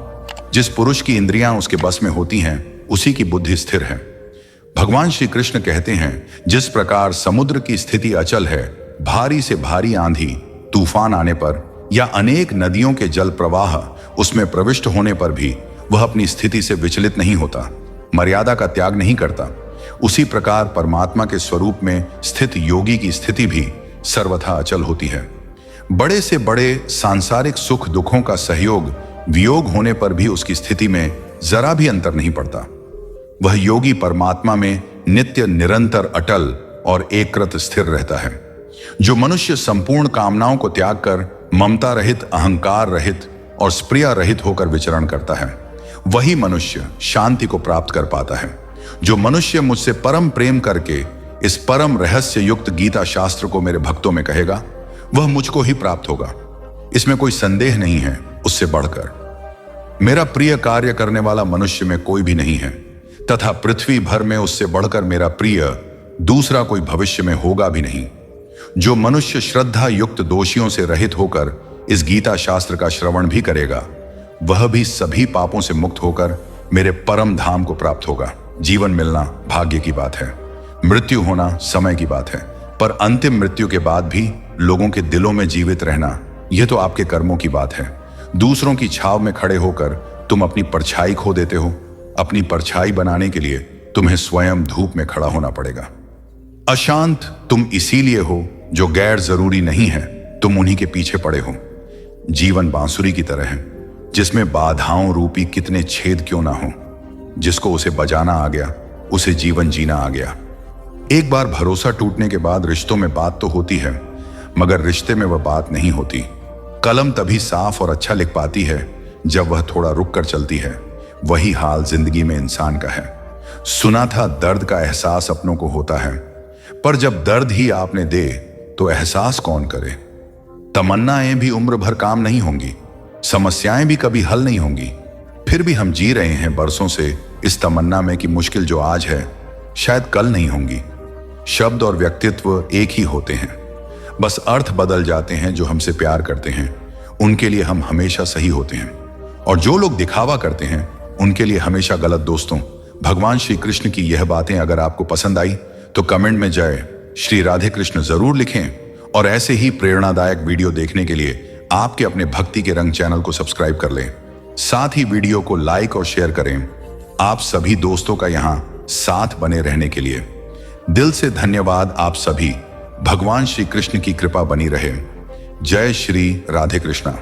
जिस पुरुष की इंद्रियां उसके बस में होती हैं उसी की बुद्धि स्थिर है। भगवान श्री कृष्ण कहते हैं, जिस प्रकार समुद्र की स्थिति अचल है, भारी से भारी आंधी तूफान आने पर या अनेक नदियों के जल प्रवाह उसमें प्रविष्ट होने पर भी वह अपनी स्थिति से विचलित नहीं होता, मर्यादा का त्याग नहीं करता, उसी प्रकार परमात्मा के स्वरूप में स्थित योगी की स्थिति भी सर्वथा अचल होती है। बड़े से बड़े सांसारिक सुख दुखों का सहयोग वियोग होने पर भी उसकी स्थिति में जरा भी अंतर नहीं पड़ता। वह योगी परमात्मा में नित्य निरंतर अटल और एकरत स्थिर रहता है। जो मनुष्य संपूर्ण कामनाओं को त्याग कर ममता रहित, अहंकार रहित और स्प्रिया रहित होकर विचरण करता है, वही मनुष्य शांति को प्राप्त कर पाता है। जो मनुष्य मुझसे परम प्रेम करके इस परम रहस्य युक्त गीता शास्त्र को मेरे भक्तों में कहेगा, वह मुझको ही प्राप्त होगा, इसमें कोई संदेह नहीं है। उससे बढ़कर मेरा प्रिय कार्य करने वाला मनुष्य में कोई भी नहीं है तथा पृथ्वी भर में उससे बढ़कर मेरा प्रिय दूसरा कोई भविष्य में होगा भी नहीं। जो मनुष्य श्रद्धा युक्त दोषियों से रहित होकर इस गीता शास्त्र का श्रवण भी करेगा, वह भी सभी पापों से मुक्त होकर मेरे परम धाम को प्राप्त होगा। जीवन मिलना भाग्य की बात है, मृत्यु होना समय की बात है, पर अंतिम मृत्यु के बाद भी लोगों के दिलों में जीवित रहना, यह तो आपके कर्मों की बात है। दूसरों की छाव में खड़े होकर तुम अपनी परछाई खो देते हो। अपनी परछाई बनाने के लिए तुम्हें स्वयं धूप में खड़ा होना पड़ेगा। अशांत तुम इसीलिए हो जो गैर जरूरी नहीं है, तुम उन्हीं के पीछे पड़े हो। जीवन बांसुरी की तरह है, जिसमें बाधाओं रूपी कितने छेद क्यों ना हो। जिसको उसे बजाना आ गया, उसे जीवन जीना आ गया। एक बार भरोसा टूटने के बाद रिश्तों में बात तो होती है, मगर रिश्ते में वह बात नहीं होती। कलम तभी साफ और अच्छा लिख पाती है जब वह थोड़ा रुक कर चलती है। वही हाल जिंदगी में इंसान का है। सुना था दर्द का एहसास अपनों को होता है, पर जब दर्द ही आपने दे तो एहसास कौन करे। तमन्नाएं भी उम्र भर काम नहीं होंगी, समस्याएं भी कभी हल नहीं होंगी, फिर भी हम जी रहे हैं बरसों से इस तमन्ना में कि मुश्किल जो आज है शायद कल नहीं होंगी। शब्द और व्यक्तित्व एक ही होते हैं, बस अर्थ बदल जाते हैं। जो हमसे प्यार करते हैं उनके लिए हम हमेशा सही होते हैं, और जो लोग दिखावा करते हैं उनके लिए हमेशा गलत। दोस्तों, भगवान श्री कृष्ण की यह बातें अगर आपको पसंद आई तो कमेंट में जय श्री राधे कृष्ण जरूर लिखें, और ऐसे ही प्रेरणादायक वीडियो देखने के लिए आपके अपने भक्ति के रंग चैनल को सब्सक्राइब कर लें। साथ ही वीडियो को लाइक और शेयर करें। आप सभी दोस्तों का यहां साथ बने रहने के लिए दिल से धन्यवाद। आप सभी भगवान श्री कृष्ण की कृपा बनी रहे। जय श्री राधे कृष्णा।